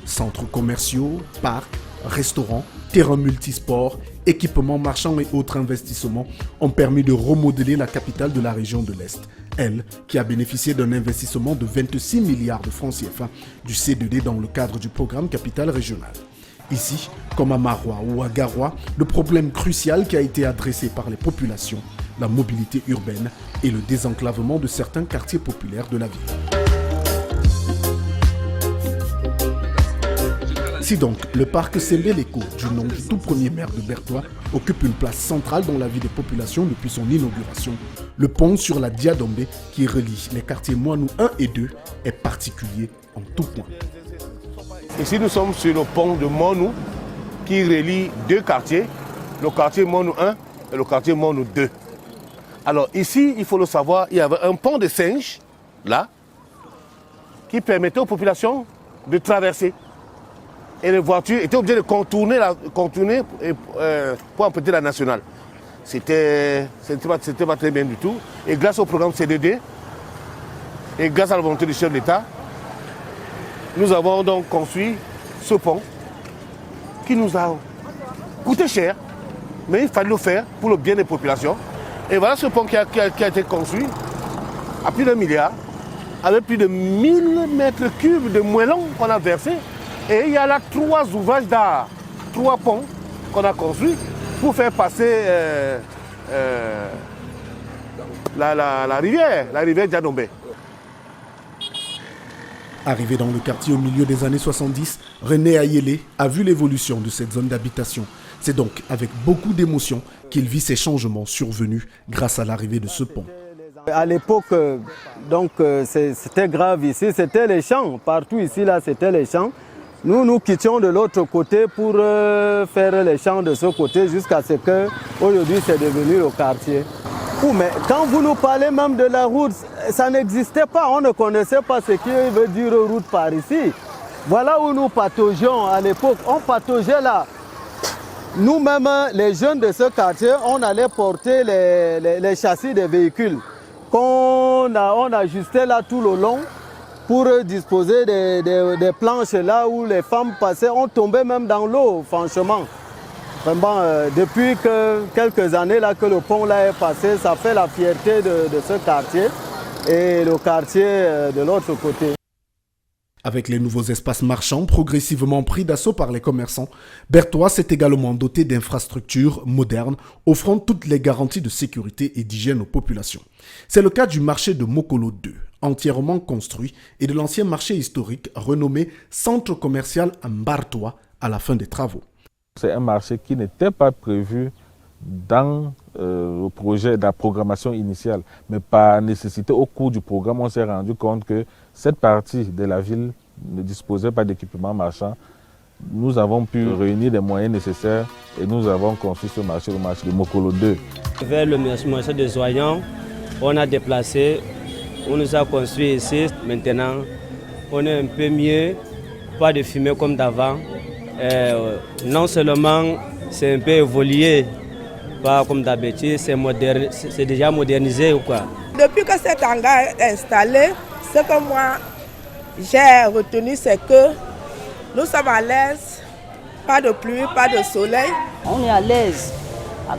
Centres commerciaux, parcs, restaurants, terrains multisports, équipements marchands et autres investissements ont permis de remodeler la capitale de la région de l'Est, elle qui a bénéficié d'un investissement de 26 milliards de francs CFA du C2D dans le cadre du programme Capitale Régionale. Ici, comme à Maroua ou à Garoua, le problème crucial qui a été adressé par les populations, la mobilité urbaine et le désenclavement de certains quartiers populaires de la ville. Si donc le parc Sembeleko, du nom du tout premier maire de Bertoua, occupe une place centrale dans la vie des populations depuis son inauguration, le pont sur la Diadombe qui relie les quartiers Moinou 1 et 2 est particulier en tout point. Ici nous sommes sur le pont de Moinou qui relie deux quartiers, le quartier Moinou 1 et le quartier Moinou 2. Alors ici, il faut le savoir, il y avait un pont de singe, là, qui permettait aux populations de traverser. Et les voitures étaient obligées de contourner pour emprunter la nationale. C'était pas très bien du tout. Et grâce au programme C2D, et grâce à la volonté du chef de l'État, nous avons donc construit ce pont qui nous a coûté cher, mais il fallait le faire pour le bien des populations. Et voilà ce pont qui a été construit à plus d'1 milliard, avec plus de 1000 mètres cubes de moellons qu'on a versés. Et il y a là 3 ouvrages d'art, 3 ponts qu'on a construits pour faire passer la rivière Diadombe. Arrivé dans le quartier au milieu des années 70, René Ayele a vu l'évolution de cette zone d'habitation. C'est donc avec beaucoup d'émotion qu'il vit ces changements survenus grâce à l'arrivée de ce pont. À l'époque, c'était grave ici, c'était les champs. Partout ici, là, c'était les champs. Nous quittions de l'autre côté pour faire les champs de ce côté jusqu'à ce que aujourd'hui c'est devenu le quartier. Mais quand vous nous parlez même de la route, ça n'existait pas, on ne connaissait pas ce qui veut dire route par ici. Voilà où nous pataugions à l'époque, on pataugeait là. Nous-mêmes, les jeunes de ce quartier, on allait porter les châssis des véhicules qu'on ajustait là tout le long pour disposer des planches là où les femmes passaient, on tombait même dans l'eau, franchement. Vraiment, depuis quelques années là, que le pont là est passé, ça fait la fierté de ce quartier et le quartier de l'autre côté. Avec les nouveaux espaces marchands progressivement pris d'assaut par les commerçants, Bertoua s'est également doté d'infrastructures modernes offrant toutes les garanties de sécurité et d'hygiène aux populations. C'est le cas du marché de Mokolo 2, entièrement construit, et de l'ancien marché historique renommé Centre commercial Mbartoua à la fin des travaux. C'est un marché qui n'était pas prévu dans le projet de la programmation initiale, mais par nécessité, au cours du programme, on s'est rendu compte que cette partie de la ville ne disposait pas d'équipement marchand. Nous avons pu réunir les moyens nécessaires et nous avons construit ce marché, le marché de Mokolo 2. Vers le marché de Zoyan, on a déplacé, on nous a construit ici. Maintenant, on est un peu mieux, pas de fumée comme d'avant. Non seulement c'est un peu évolué, pas comme d'habitude, c'est déjà modernisé ou quoi. Depuis que cet hangar est installé, ce que moi j'ai retenu, c'est que nous sommes à l'aise, pas de pluie, pas de soleil. On est à l'aise.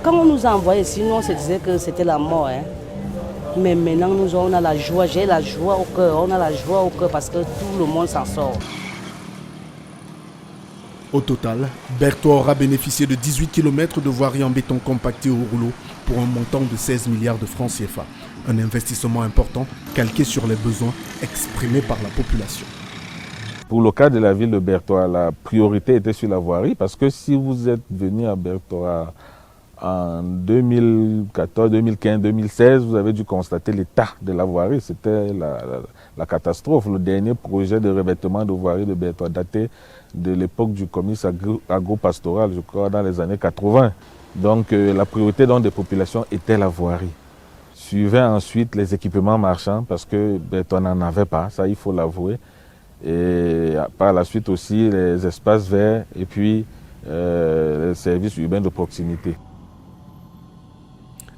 Quand on nous a envoyés ici, nous on se disait que c'était la mort. Mais maintenant, on a la joie, j'ai la joie au cœur, on a la joie au cœur parce que tout le monde s'en sort. Au total, Bertoua aura bénéficié de 18 km de voirie en béton compacté au rouleau pour un montant de 16 milliards de francs CFA. Un investissement important calqué sur les besoins exprimés par la population. Pour le cas de la ville de Bertoua, la priorité était sur la voirie parce que si vous êtes venu à Bertoua en 2014, 2015, 2016, vous avez dû constater l'état de la voirie. C'était la catastrophe. Le dernier projet de revêtement de voirie de Bertoua datait de l'époque du comice agro-pastoral, je crois, dans les années 80. Donc la priorité des populations était la voirie. Suivaient ensuite les équipements marchands parce que Bertoua n'en avait pas, ça il faut l'avouer. Et par la suite aussi les espaces verts et puis les services urbains de proximité.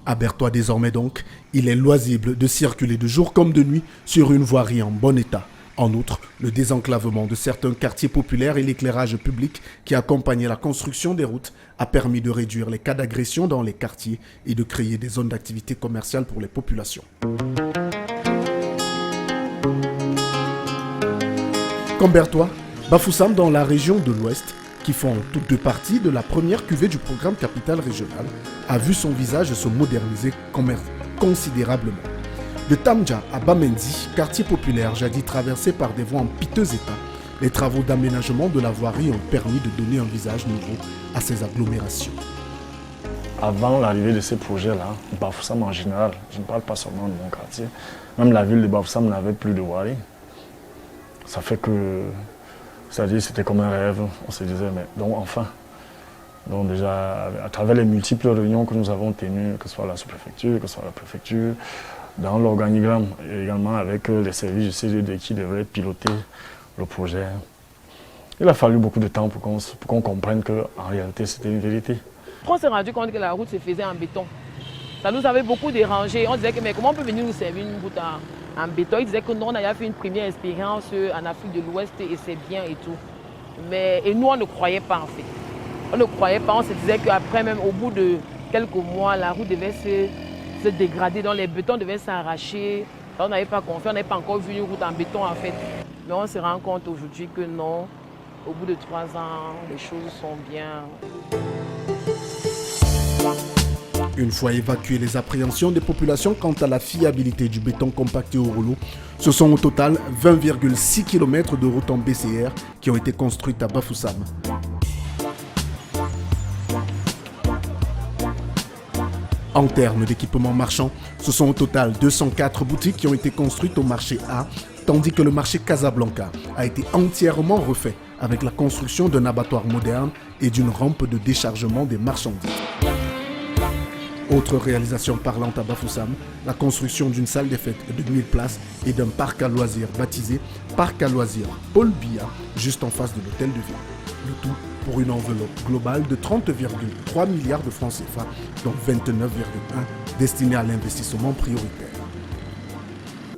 À Bertoua désormais donc, il est loisible de circuler de jour comme de nuit sur une voirie en bon état, En outre, le désenclavement de certains quartiers populaires et l'éclairage public qui accompagnait la construction des routes a permis de réduire les cas d'agression dans les quartiers et de créer des zones d'activité commerciale pour les populations. Comme Bertois, Bafoussam dans la région de l'Ouest, qui font toutes deux parties de la première cuvée du programme Capitale Régionale, a vu son visage se moderniser considérablement. De Tamja à Bamendi, quartier populaire jadis traversé par des voies en piteux état, les travaux d'aménagement de la voirie ont permis de donner un visage nouveau à ces agglomérations. Avant l'arrivée de ces projets-là, Bafoussam en général, je ne parle pas seulement de mon quartier, même la ville de Bafoussam n'avait plus de voirie. Ça fait que, c'est-à-dire c'était comme un rêve, on se disait, mais donc enfin. Donc déjà, à travers les multiples réunions que nous avons tenues, que ce soit la sous-préfecture, que ce soit la préfecture, dans l'organigramme, et également avec les services du CGD qui devraient piloter le projet. Il a fallu beaucoup de temps pour qu'on comprenne qu'en réalité c'était une vérité. On s'est rendu compte que la route se faisait en béton. Ça nous avait beaucoup dérangé. On disait que mais comment on peut venir nous servir une route en béton? Ils disaient que non, on avait fait une première expérience en Afrique de l'Ouest et c'est bien et tout. Et nous on ne croyait pas en fait. On ne croyait pas, on se disait qu'après même au bout de quelques mois, la route devait se dégrader, donc les bétons devaient s'arracher. On n'avait pas confiance, on n'avait pas encore vu une route en béton en fait. Mais on se rend compte aujourd'hui que non, au bout de 3 ans, les choses sont bien. Une fois évacuées les appréhensions des populations quant à la fiabilité du béton compacté au rouleau, ce sont au total 20,6 km de routes en BCR qui ont été construites à Bafoussam. En termes d'équipements marchands, ce sont au total 204 boutiques qui ont été construites au marché A, tandis que le marché Casablanca a été entièrement refait avec la construction d'un abattoir moderne et d'une rampe de déchargement des marchandises. Autre réalisation parlante à Bafoussam, la construction d'une salle des fêtes de 1000 places et d'un parc à loisirs baptisé Parc à loisirs Paul Biya, juste en face de l'hôtel de ville. Le tout pour une enveloppe globale de 30,3 milliards de francs CFA, dont 29,1 destinés à l'investissement prioritaire.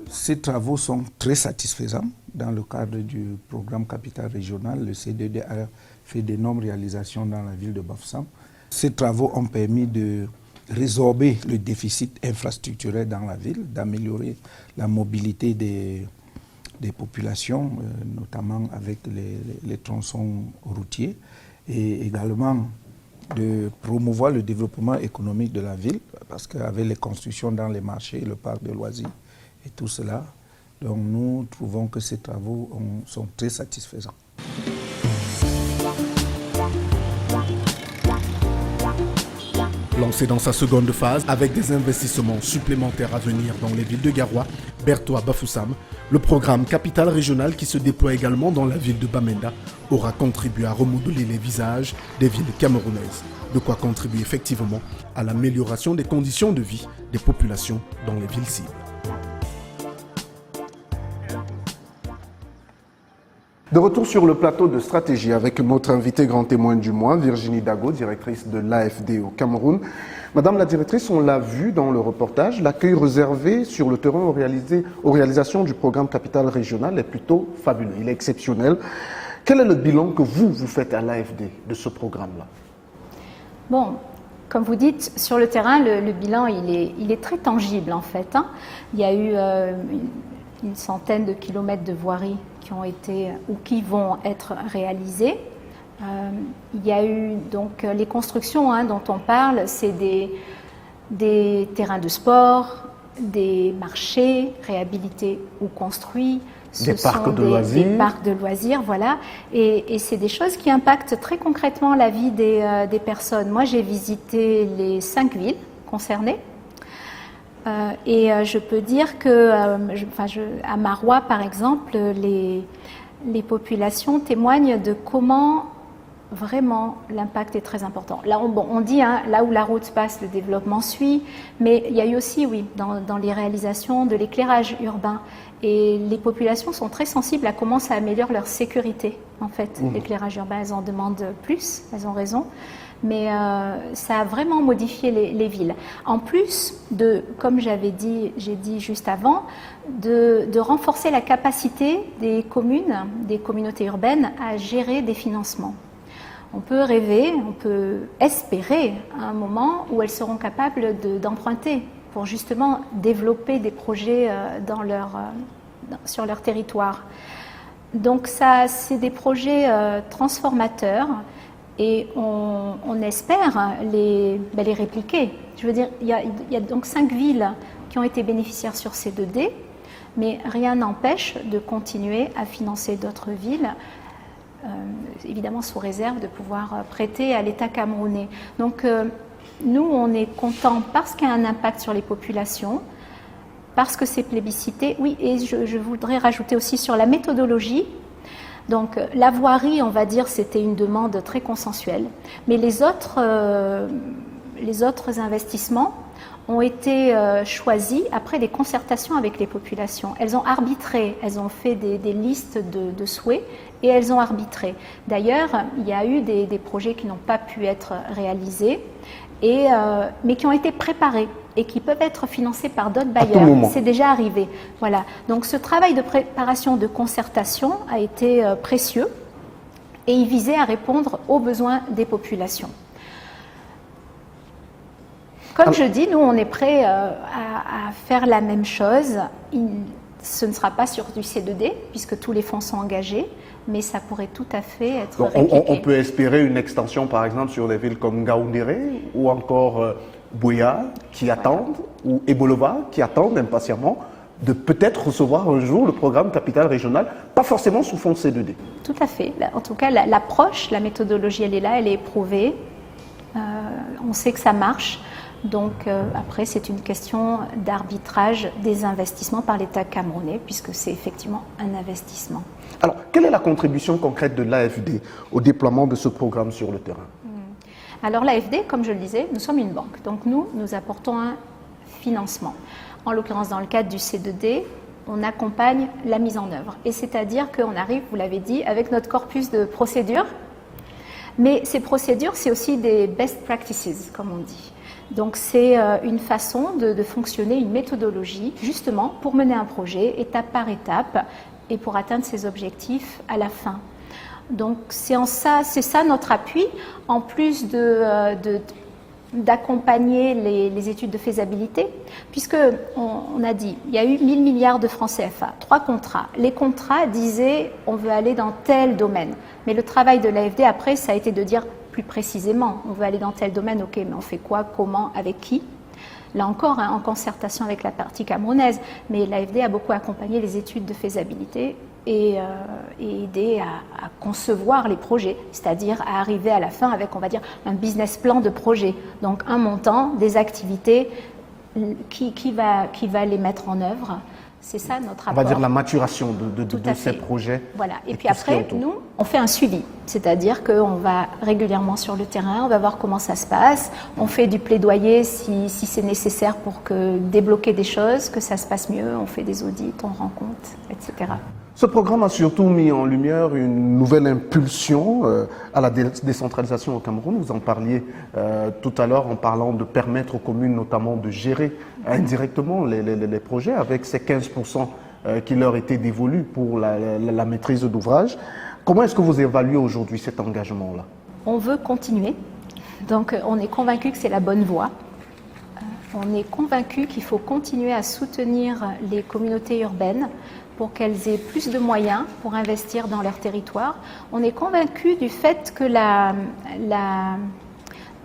Ces travaux sont très satisfaisants. Dans le cadre du programme Capitale Régionale, le CDD a fait d'énormes réalisations dans la ville de Bafoussam. Ces travaux ont permis de résorber le déficit infrastructurel dans la ville, d'améliorer la mobilité des populations, notamment avec les tronçons routiers, et également de promouvoir le développement économique de la ville, parce qu'avec les constructions dans les marchés, le parc de loisirs et tout cela, donc nous trouvons que ces travaux sont très satisfaisants. Lancé dans sa seconde phase avec des investissements supplémentaires à venir dans les villes de Garoua, Bertois, Bafoussam, le programme Capitale Régionale qui se déploie également dans la ville de Bamenda aura contribué à remodeler les visages des villes camerounaises. De quoi contribuer effectivement à l'amélioration des conditions de vie des populations dans les villes cibles. De retour sur le plateau de stratégie avec notre invitée grand témoin du mois, Virginie Dago, directrice de l'AFD au Cameroun. Madame la directrice, on l'a vu dans le reportage, l'accueil réservé sur le terrain aux réalisations du programme Capitale Régionale est plutôt fabuleux, il est exceptionnel. Quel est le bilan que vous faites à l'AFD de ce programme-là? Bon, comme vous dites, sur le terrain, le bilan il est très tangible en fait. Il y a eu une centaine de kilomètres de voiries qui ont été ou qui vont être réalisés. Il y a eu donc les constructions dont on parle, c'est des terrains de sport, des marchés réhabilités ou construits. Des parcs de loisirs. Des parcs de loisirs, voilà. Et c'est des choses qui impactent très concrètement la vie des personnes. Moi, j'ai visité les 5 villes concernées. Et je peux dire que, à Maroua, par exemple, les populations témoignent de comment vraiment l'impact est très important. Là, on dit, là où la route passe, le développement suit, mais il y a eu aussi, oui, dans les réalisations de l'éclairage urbain. Et les populations sont très sensibles à comment ça améliore leur sécurité, en fait. L'éclairage urbain, elles en demandent plus, elles ont raison. mais ça a vraiment modifié les villes. En plus de, comme j'ai dit juste avant, de renforcer la capacité des communes, des communautés urbaines à gérer des financements. On peut rêver, on peut espérer à un moment où elles seront capables d'emprunter pour justement développer des projets sur leur territoire. Donc ça, c'est des projets transformateurs et on espère les répliquer. Je veux dire, il y a donc 5 villes qui ont été bénéficiaires sur ces 2D, mais rien n'empêche de continuer à financer d'autres villes, évidemment sous réserve de pouvoir prêter à l'État camerounais. Donc nous, on est contents parce qu'il y a un impact sur les populations, parce que c'est plébiscité. Oui, et je voudrais rajouter aussi sur la méthodologie. Donc la voirie, on va dire, c'était une demande très consensuelle, mais les autres investissements ont été choisis après des concertations avec les populations. Elles ont arbitré, elles ont fait des listes de souhaits et elles ont arbitré. D'ailleurs, il y a eu des projets qui n'ont pas pu être réalisés, mais qui ont été préparés et qui peuvent être financés par d'autres bailleurs. C'est déjà arrivé. Voilà. Donc ce travail de préparation, de concertation a été précieux et il visait à répondre aux besoins des populations. Comme je dis, nous on est prêts à faire la même chose. Ce ne sera pas sur du C2D puisque tous les fonds sont engagés, mais ça pourrait tout à fait être répliqué. On peut espérer une extension par exemple sur des villes comme Ngaoundéré ou encore Buea qui attendent, ou Ebolova qui attendent impatiemment de peut-être recevoir un jour le programme Capital Régional, pas forcément sous fond C2D. Tout à fait. En tout cas, l'approche, la méthodologie, elle est là, elle est éprouvée. On sait que ça marche. Donc après, c'est une question d'arbitrage des investissements par l'État camerounais, puisque c'est effectivement un investissement. Alors, quelle est la contribution concrète de l'AFD au déploiement de ce programme sur le terrain? Alors l'AFD, comme je le disais, nous sommes une banque. Donc nous apportons un financement. En l'occurrence, dans le cadre du C2D, on accompagne la mise en œuvre. Et c'est-à-dire qu'on arrive, vous l'avez dit, avec notre corpus de procédures. Mais ces procédures, c'est aussi des best practices, comme on dit. Donc c'est une façon de fonctionner, une méthodologie, justement, pour mener un projet étape par étape et pour atteindre ses objectifs à la fin. Donc c'est ça notre appui, en plus d'accompagner les études de faisabilité, puisque on a dit, il y a eu 1000 milliards de francs CFA, 3 contrats. Les contrats disaient, on veut aller dans tel domaine. Mais le travail de l'AFD, après, ça a été de dire plus précisément, on veut aller dans tel domaine, ok, mais on fait quoi, comment, avec qui? Là encore, en concertation avec la partie camerounaise, mais l'AFD a beaucoup accompagné les études de faisabilité et aidé à concevoir les projets, c'est-à-dire à arriver à la fin avec, on va dire, un business plan de projet. Donc un montant, des activités, qui va les mettre en œuvre. C'est ça notre apport. On va dire la maturation de ces projets. Voilà. Et puis après, nous, on fait un suivi. C'est-à-dire qu'on va régulièrement sur le terrain, on va voir comment ça se passe. On fait du plaidoyer si c'est nécessaire pour débloquer des choses, que ça se passe mieux. On fait des audits, on rend compte, etc. Ce programme a surtout mis en lumière une nouvelle impulsion à la décentralisation au Cameroun. Vous en parliez tout à l'heure en parlant de permettre aux communes notamment de gérer indirectement les projets avec ces 15% qui leur étaient dévolus pour la maîtrise d'ouvrage. Comment est-ce que vous évaluez aujourd'hui cet engagement-là? On veut continuer. Donc on est convaincu que c'est la bonne voie. On est convaincu qu'il faut continuer à soutenir les communautés urbaines pour qu'elles aient plus de moyens pour investir dans leur territoire. On est convaincu du fait que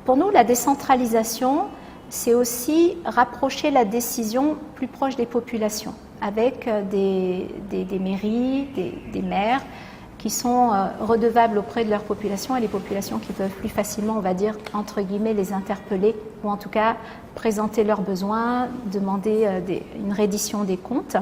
pour nous, la décentralisation, c'est aussi rapprocher la décision plus proche des populations, avec des mairies, des maires qui sont redevables auprès de leur population et les populations qui peuvent plus facilement, on va dire, entre guillemets, les interpeller ou en tout cas présenter leurs besoins, demander une reddition des comptes.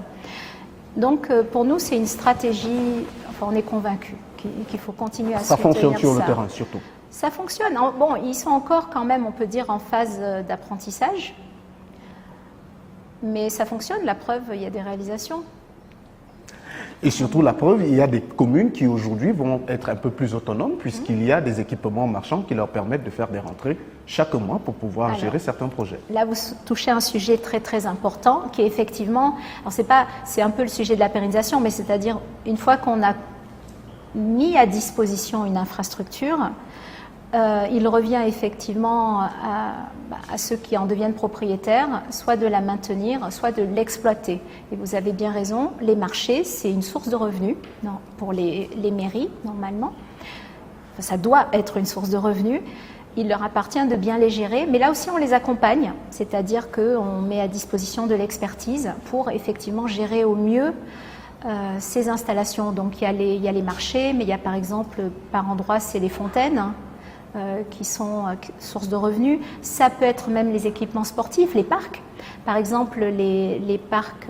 Donc pour nous, c'est une stratégie, enfin on est convaincus qu'il faut continuer à soutenir ça. Ça fonctionne sur le terrain surtout. Ça fonctionne. Bon, ils sont encore quand même, on peut dire, en phase d'apprentissage. Mais ça fonctionne, la preuve, il y a des réalisations. Et surtout, la preuve, il y a des communes qui aujourd'hui vont être un peu plus autonomes puisqu'il y a des équipements marchands qui leur permettent de faire des rentrées chaque mois pour pouvoir gérer certains projets. Là, vous touchez un sujet très très important qui est effectivement, alors c'est un peu le sujet de la pérennisation, mais c'est-à-dire une fois qu'on a mis à disposition une infrastructure, il revient effectivement à ceux qui en deviennent propriétaires, soit de la maintenir, soit de l'exploiter. Et vous avez bien raison, les marchés, c'est une source de revenus pour les mairies, normalement. Enfin, ça doit être une source de revenus. Il leur appartient de bien les gérer, mais là aussi on les accompagne, c'est-à-dire qu'on met à disposition de l'expertise pour effectivement gérer au mieux ces installations. Donc il y a les marchés, mais il y a par exemple, par endroit, c'est les fontaines, qui sont source de revenus. Ça peut être même les équipements sportifs, les parcs. Par exemple, les parcs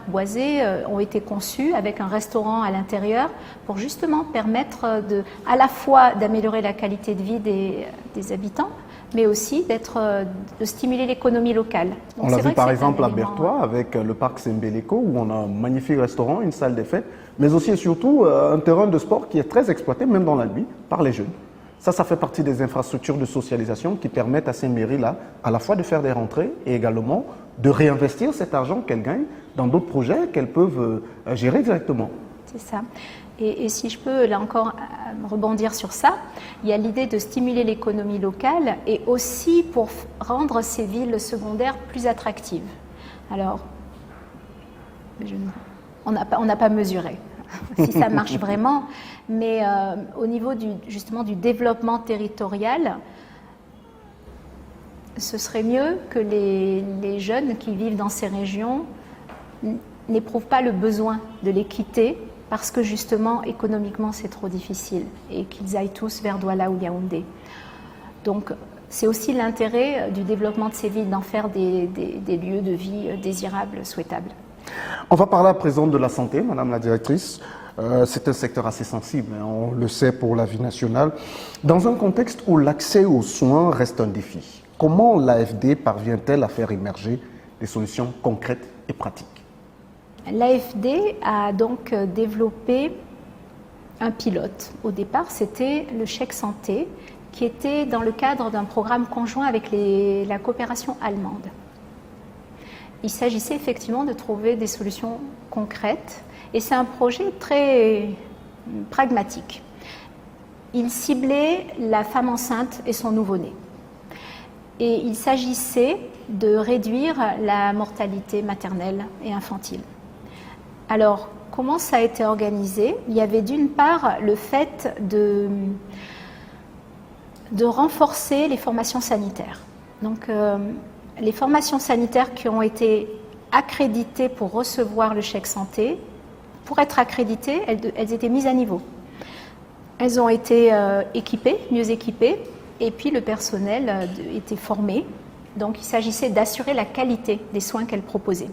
boisés ont été conçus avec un restaurant à l'intérieur pour justement permettre à la fois d'améliorer la qualité de vie des habitants, mais aussi de stimuler l'économie locale. Donc, on l'a vu par exemple à Berthois avec le parc Sembeleko où on a un magnifique restaurant, une salle des fêtes, mais aussi et surtout un terrain de sport qui est très exploité, même dans la nuit, par les jeunes. Ça fait partie des infrastructures de socialisation qui permettent à ces mairies-là à la fois de faire des rentrées et également de réinvestir cet argent qu'elles gagnent dans d'autres projets qu'elles peuvent gérer directement. C'est ça. Et si je peux, là encore, rebondir sur ça, il y a l'idée de stimuler l'économie locale et aussi pour rendre ces villes secondaires plus attractives. Alors, on n'a pas mesuré si ça marche vraiment, mais au niveau justement du développement territorial, ce serait mieux que les jeunes qui vivent dans ces régions n'éprouvent pas le besoin de les quitter parce que justement économiquement c'est trop difficile et qu'ils aillent tous vers Douala ou Yaoundé. Donc c'est aussi l'intérêt du développement de ces villes d'en faire des lieux de vie désirables, souhaitables. On va parler à présent de la santé, Madame la Directrice. C'est un secteur assez sensible, hein, on le sait pour la vie nationale. Dans un contexte où l'accès aux soins reste un défi, comment l'AFD parvient-elle à faire émerger des solutions concrètes et pratiques? L'AFD a donc développé un pilote. Au départ, c'était le chèque santé qui était dans le cadre d'un programme conjoint avec la coopération allemande. Il s'agissait effectivement de trouver des solutions concrètes et c'est un projet très pragmatique. Il ciblait la femme enceinte et son nouveau-né. Et il s'agissait de réduire la mortalité maternelle et infantile. Alors, comment ça a été organisé? Il y avait d'une part le fait de renforcer les formations sanitaires. Donc, les formations sanitaires qui ont été accréditées pour recevoir le chèque santé, pour être accréditées, elles étaient mises à niveau. Elles ont été équipées, mieux équipées, et puis le personnel était formé. Donc il s'agissait d'assurer la qualité des soins qu'elles proposaient.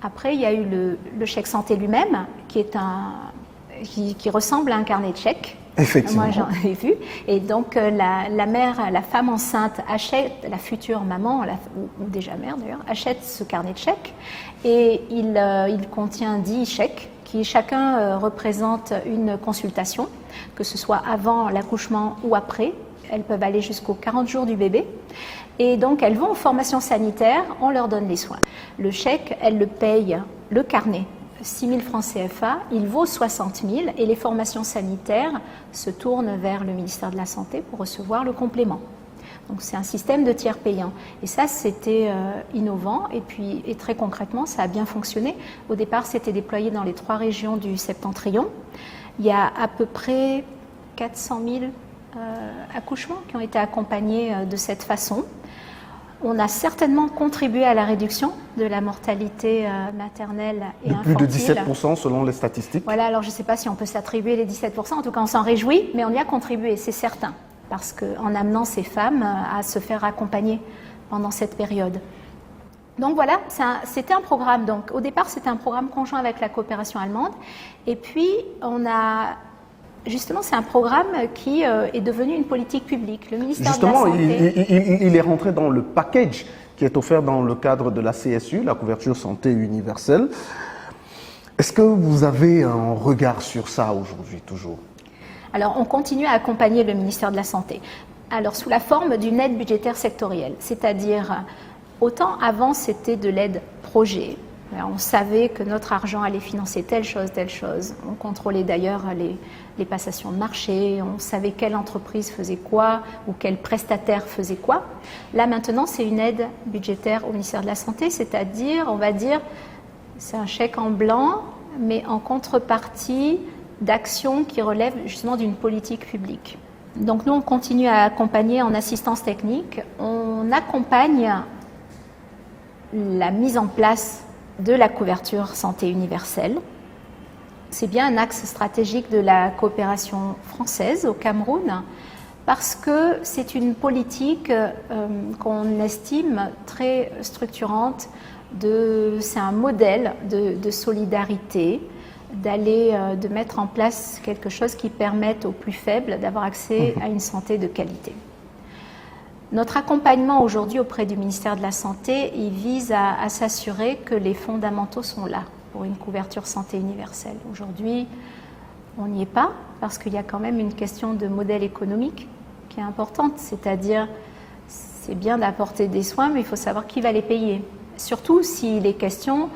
Après, il y a eu le chèque santé lui-même, qui ressemble à un carnet de chèques. Effectivement. Moi, j'en ai vu. Et donc, la mère, la femme enceinte achète, la future maman, ou déjà mère d'ailleurs, achète ce carnet de chèques. Et il contient 10 chèques qui chacun représente une consultation, que ce soit avant l'accouchement ou après. Elles peuvent aller jusqu'aux 40 jours du bébé. Et donc, elles vont aux formations sanitaires, on leur donne les soins. Le chèque, elles le payent, le carnet, 6 000 francs CFA, il vaut 60 000 et les formations sanitaires se tournent vers le ministère de la Santé pour recevoir le complément. Donc c'est un système de tiers payant. Et ça, c'était innovant et très concrètement, ça a bien fonctionné. Au départ, c'était déployé dans les 3 régions du Septentrion. Il y a à peu près 400 000 accouchements qui ont été accompagnés de cette façon. On a certainement contribué à la réduction de la mortalité maternelle et infantile. De plus de 17% selon les statistiques. Voilà, alors je ne sais pas si on peut s'attribuer les 17%, en tout cas on s'en réjouit, mais on y a contribué, c'est certain, parce qu'en amenant ces femmes à se faire accompagner pendant cette période. Donc voilà, c'était un programme, donc au départ c'était un programme conjoint avec la coopération allemande, et puis justement, c'est un programme qui est devenu une politique publique. Le ministère de la Santé... il est rentré dans le package qui est offert dans le cadre de la CSU, la couverture santé universelle. Est-ce que vous avez un regard sur ça aujourd'hui, toujours? Alors, on continue à accompagner le ministère de la Santé. Alors, sous la forme d'une aide budgétaire sectorielle, c'est-à-dire, autant avant, c'était de l'aide projet. On savait que notre argent allait financer telle chose, telle chose. On contrôlait d'ailleurs les passations de marché, on savait quelle entreprise faisait quoi ou quel prestataire faisait quoi. Là, maintenant, c'est une aide budgétaire au ministère de la Santé, c'est-à-dire, on va dire, c'est un chèque en blanc, mais en contrepartie d'actions qui relèvent justement d'une politique publique. Donc nous, on continue à accompagner en assistance technique. On accompagne la mise en place de la couverture santé universelle. C'est bien un axe stratégique de la coopération française au Cameroun parce que c'est une politique qu'on estime très structurante. C'est un modèle de solidarité, de mettre en place quelque chose qui permette aux plus faibles d'avoir accès à une santé de qualité. Notre accompagnement aujourd'hui auprès du ministère de la Santé, il vise à s'assurer que les fondamentaux sont là pour une couverture santé universelle. Aujourd'hui, on n'y est pas parce qu'il y a quand même une question de modèle économique qui est importante, c'est-à-dire c'est bien d'apporter des soins, mais il faut savoir qui va les payer. Surtout s'il est question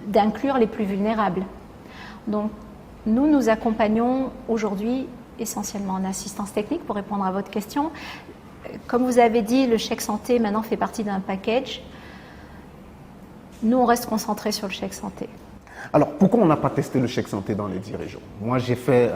d'inclure les plus vulnérables. Donc, nous accompagnons aujourd'hui essentiellement en assistance technique pour répondre à votre question. Comme vous avez dit, le chèque santé maintenant fait partie d'un package. Nous, on reste concentrés sur le chèque santé. Alors, pourquoi on n'a pas testé le chèque santé dans les 10 régions? Moi, j'ai fait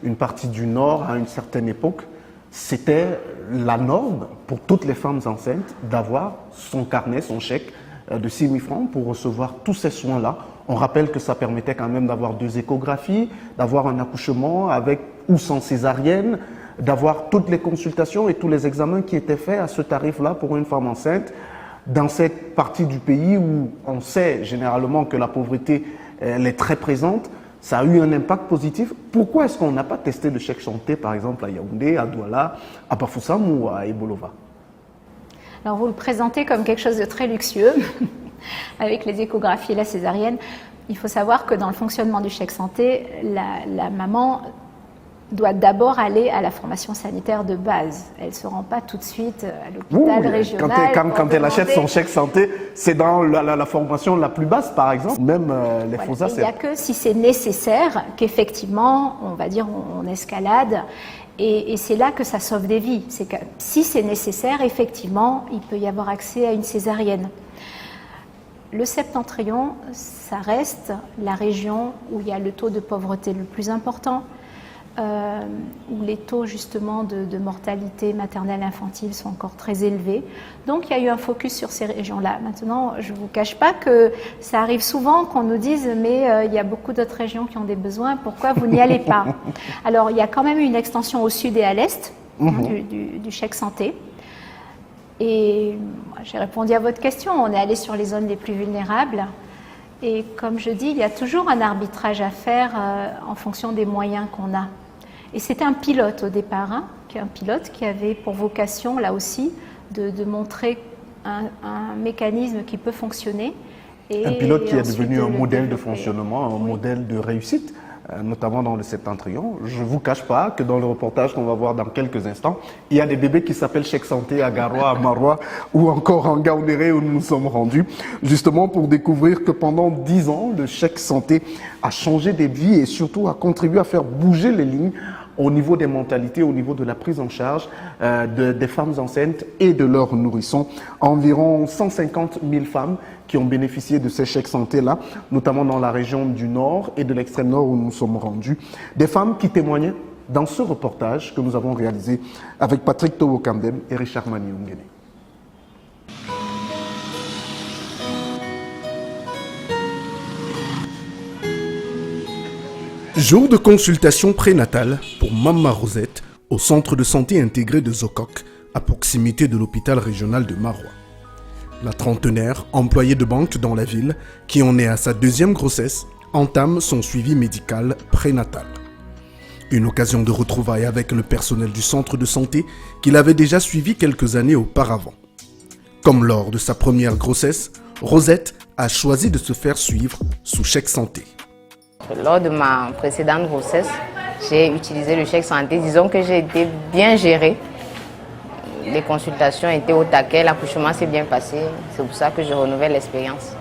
une partie du Nord à une certaine époque. C'était la norme pour toutes les femmes enceintes d'avoir son carnet, son chèque de 6 000 francs pour recevoir tous ces soins-là. On rappelle que ça permettait quand même d'avoir 2 échographies, d'avoir un accouchement avec ou sans césarienne, d'avoir toutes les consultations et tous les examens qui étaient faits à ce tarif-là pour une femme enceinte. Dans cette partie du pays où on sait généralement que la pauvreté elle est très présente, ça a eu un impact positif. Pourquoi est-ce qu'on n'a pas testé le chèque santé, par exemple, à Yaoundé, à Douala, à Bafoussam ou à Ebolova? Alors vous le présentez comme quelque chose de très luxueux, avec les échographies et la césarienne. Il faut savoir que dans le fonctionnement du chèque santé, la maman doit d'abord aller à la formation sanitaire de base. Elle ne se rend pas tout de suite à l'hôpital régional. Quand elle achète son chèque santé, c'est dans la formation la plus basse, par exemple. Même les FOSA, il n'y a que si c'est nécessaire qu'effectivement, on va dire, on escalade. Et c'est là que ça sauve des vies. C'est que si c'est nécessaire, effectivement, il peut y avoir accès à une césarienne. Le Septentrion, ça reste la région où il y a le taux de pauvreté le plus important, où les taux justement de mortalité maternelle infantile sont encore très élevés. Donc il y a eu un focus sur ces régions-là. Maintenant, je ne vous cache pas que ça arrive souvent qu'on nous dise mais il y a beaucoup d'autres régions qui ont des besoins, pourquoi vous n'y allez pas? Alors il y a quand même une extension au sud et à l'est du chèque santé. Et j'ai répondu à votre question, on est allé sur les zones les plus vulnérables. Et comme je dis, il y a toujours un arbitrage à faire en fonction des moyens qu'on a. Et c'était un pilote au départ, un pilote qui avait pour vocation, là aussi, de montrer un mécanisme qui peut fonctionner. Et un pilote qui est devenu un modèle de fonctionnement, un modèle de réussite, notamment dans le Septentrion. Je ne vous cache pas que dans le reportage qu'on va voir dans quelques instants, il y a des bébés qui s'appellent chèque santé à Garoua, à Maroua ou encore en Gaoundéré où nous nous sommes rendus, justement pour découvrir que pendant 10 ans, le chèque santé a changé des vies et surtout a contribué à faire bouger les lignes au niveau des mentalités, au niveau de la prise en charge des femmes enceintes et de leurs nourrissons. Environ 150 000 femmes qui ont bénéficié de ces chèques santé-là, notamment dans la région du Nord et de l'extrême Nord où nous sommes rendus. Des femmes qui témoignaient dans ce reportage que nous avons réalisé avec Patrick Towokandem et Richard Maniungene. Jour de consultation prénatale pour Mama Rosette au centre de santé intégré de Zokok, à proximité de l'hôpital régional de Maroua. La trentenaire, employée de banque dans la ville, qui en est à sa 2e grossesse, entame son suivi médical prénatal. Une occasion de retrouvailles avec le personnel du centre de santé qu'il avait déjà suivi quelques années auparavant. Comme lors de sa première grossesse, Rosette a choisi de se faire suivre sous chèque santé. Lors de ma précédente grossesse, j'ai utilisé le chèque santé. Disons que j'ai été bien gérée. Les consultations étaient au taquet, l'accouchement s'est bien passé. C'est pour ça que je renouvelle l'expérience.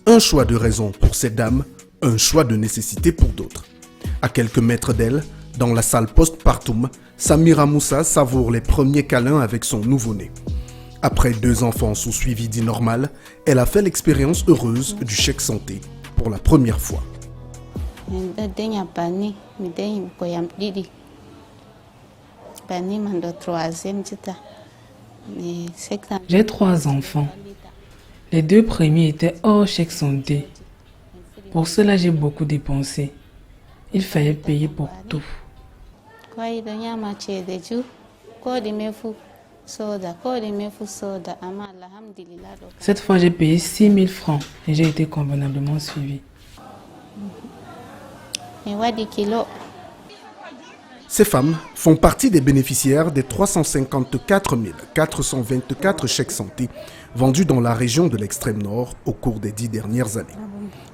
Un choix de raison pour ces dames, un choix de nécessité pour d'autres. À quelques mètres d'elle, dans la salle postpartum, Samira Moussa savoure les premiers câlins avec son nouveau-né. Après 2 enfants sous suivi dit normal, elle a fait l'expérience heureuse du chèque santé pour la première fois. J'ai 3 enfants. Les 2 premiers étaient hors chèque santé. Pour cela, j'ai beaucoup dépensé. Il fallait payer pour tout. Cette fois, j'ai payé 6 000 francs et j'ai été convenablement suivie. Ces femmes font partie des bénéficiaires des 354 424 chèques santé vendus dans la région de l'extrême nord au cours des 10 dernières années.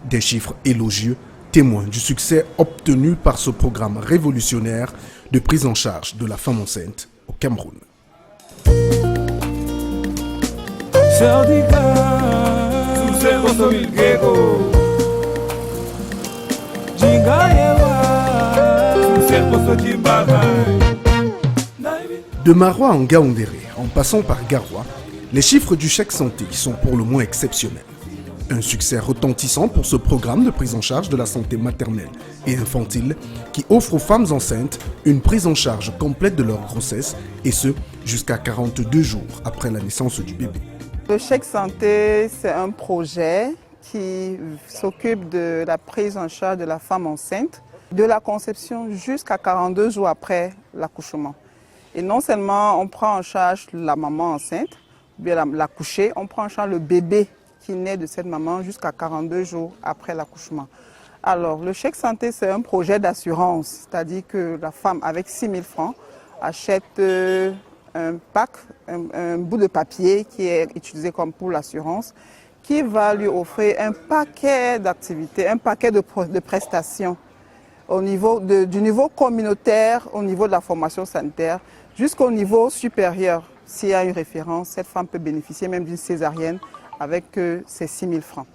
Des chiffres élogieux, témoins du succès obtenu par ce programme révolutionnaire de prise en charge de la femme enceinte au Cameroun. De Marois en Gaoundéré, en passant par Garoua, les chiffres du chèque santé sont pour le moins exceptionnels. Un succès retentissant pour ce programme de prise en charge de la santé maternelle et infantile qui offre aux femmes enceintes une prise en charge complète de leur grossesse et ce, jusqu'à 42 jours après la naissance du bébé. Le chèque santé, c'est un projet qui s'occupe de la prise en charge de la femme enceinte, de la conception jusqu'à 42 jours après l'accouchement. Et non seulement on prend en charge la maman enceinte, bien l'accouchée, on prend en charge le bébé qui naît de cette maman jusqu'à 42 jours après l'accouchement. Alors, le chèque santé, c'est un projet d'assurance, c'est-à-dire que la femme, avec 6 000 francs, achète un pack, un bout de papier qui est utilisé comme pour l'assurance, qui va lui offrir un paquet d'activités, un paquet de prestations au niveau du niveau communautaire, au niveau de la formation sanitaire, jusqu'au niveau supérieur. S'il y a une référence, cette femme peut bénéficier même d'une césarienne avec ses 6 000 francs.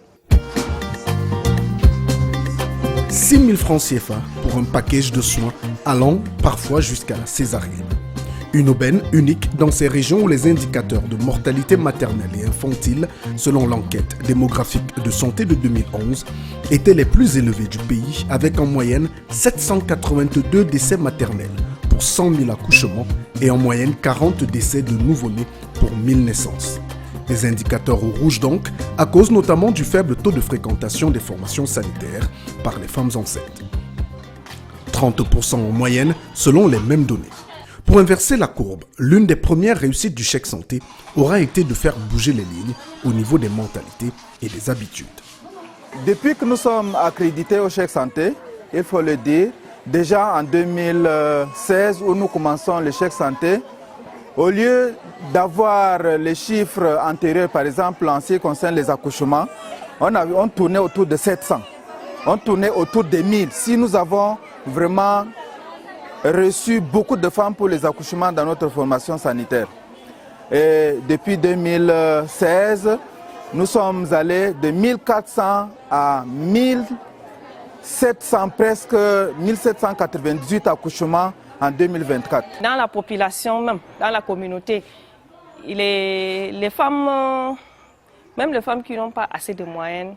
6 000 francs CFA pour un package de soins allant parfois jusqu'à la césarienne. Une aubaine unique dans ces régions où les indicateurs de mortalité maternelle et infantile, selon l'enquête démographique de santé de 2011, étaient les plus élevés du pays, avec en moyenne 782 décès maternels pour 100 000 accouchements et en moyenne 40 décès de nouveau-nés pour 1000 naissances. Des indicateurs au rouge donc, à cause notamment du faible taux de fréquentation des formations sanitaires par les femmes enceintes. 30% en moyenne selon les mêmes données. Pour inverser la courbe, l'une des premières réussites du chèque santé aura été de faire bouger les lignes au niveau des mentalités et des habitudes. Depuis que nous sommes accrédités au chèque santé, il faut le dire, déjà en 2016 où nous commençons le chèque santé, au lieu d'avoir les chiffres antérieurs, par exemple en ce qui concerne les accouchements, on tournait autour de 700, on tournait autour de 1000. Si nous avons vraiment reçu beaucoup de femmes pour les accouchements dans notre formation sanitaire. Et depuis 2016, nous sommes allés de 1400 à 1700, presque 1798 accouchements en 2024. Dans la population même, dans la communauté, les femmes, même les femmes qui n'ont pas assez de moyens,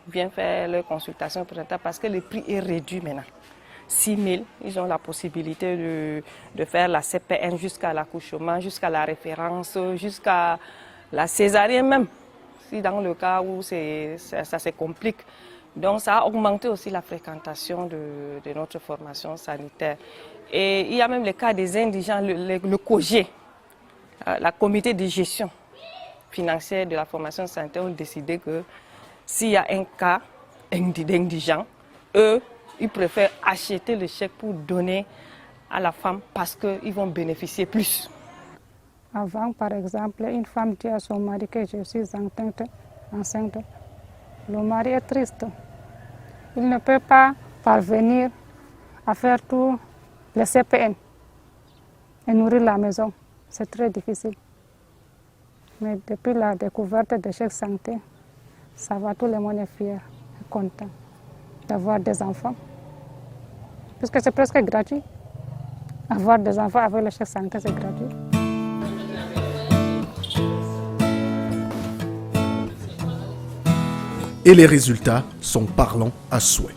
viennent faire leur consultation prénatale parce que le prix est réduit maintenant. 6 000, ils ont la possibilité de faire la CPN jusqu'à l'accouchement, jusqu'à la référence, jusqu'à la césarienne même, si dans le cas où ça se complique. Donc ça a augmenté aussi la fréquentation de notre formation sanitaire. Et il y a même le cas des indigents, le COGE, la comité de gestion financière de la formation sanitaire, ont décidé que s'il y a un cas d'indigent, eux, ils préfèrent acheter le chèque pour donner à la femme parce qu'ils vont bénéficier plus. Avant, par exemple, une femme dit à son mari que je suis enceinte. Le mari est triste. il ne peut pas parvenir à faire tout le CPN et nourrir la maison. C'est très difficile. Mais depuis la découverte de chèque santé, ça va, tout le monde est fier et content d'avoir des enfants. Puisque c'est presque gratuit. Avoir des enfants avec le chèque santé, c'est gratuit. Et les résultats sont parlants à souhait.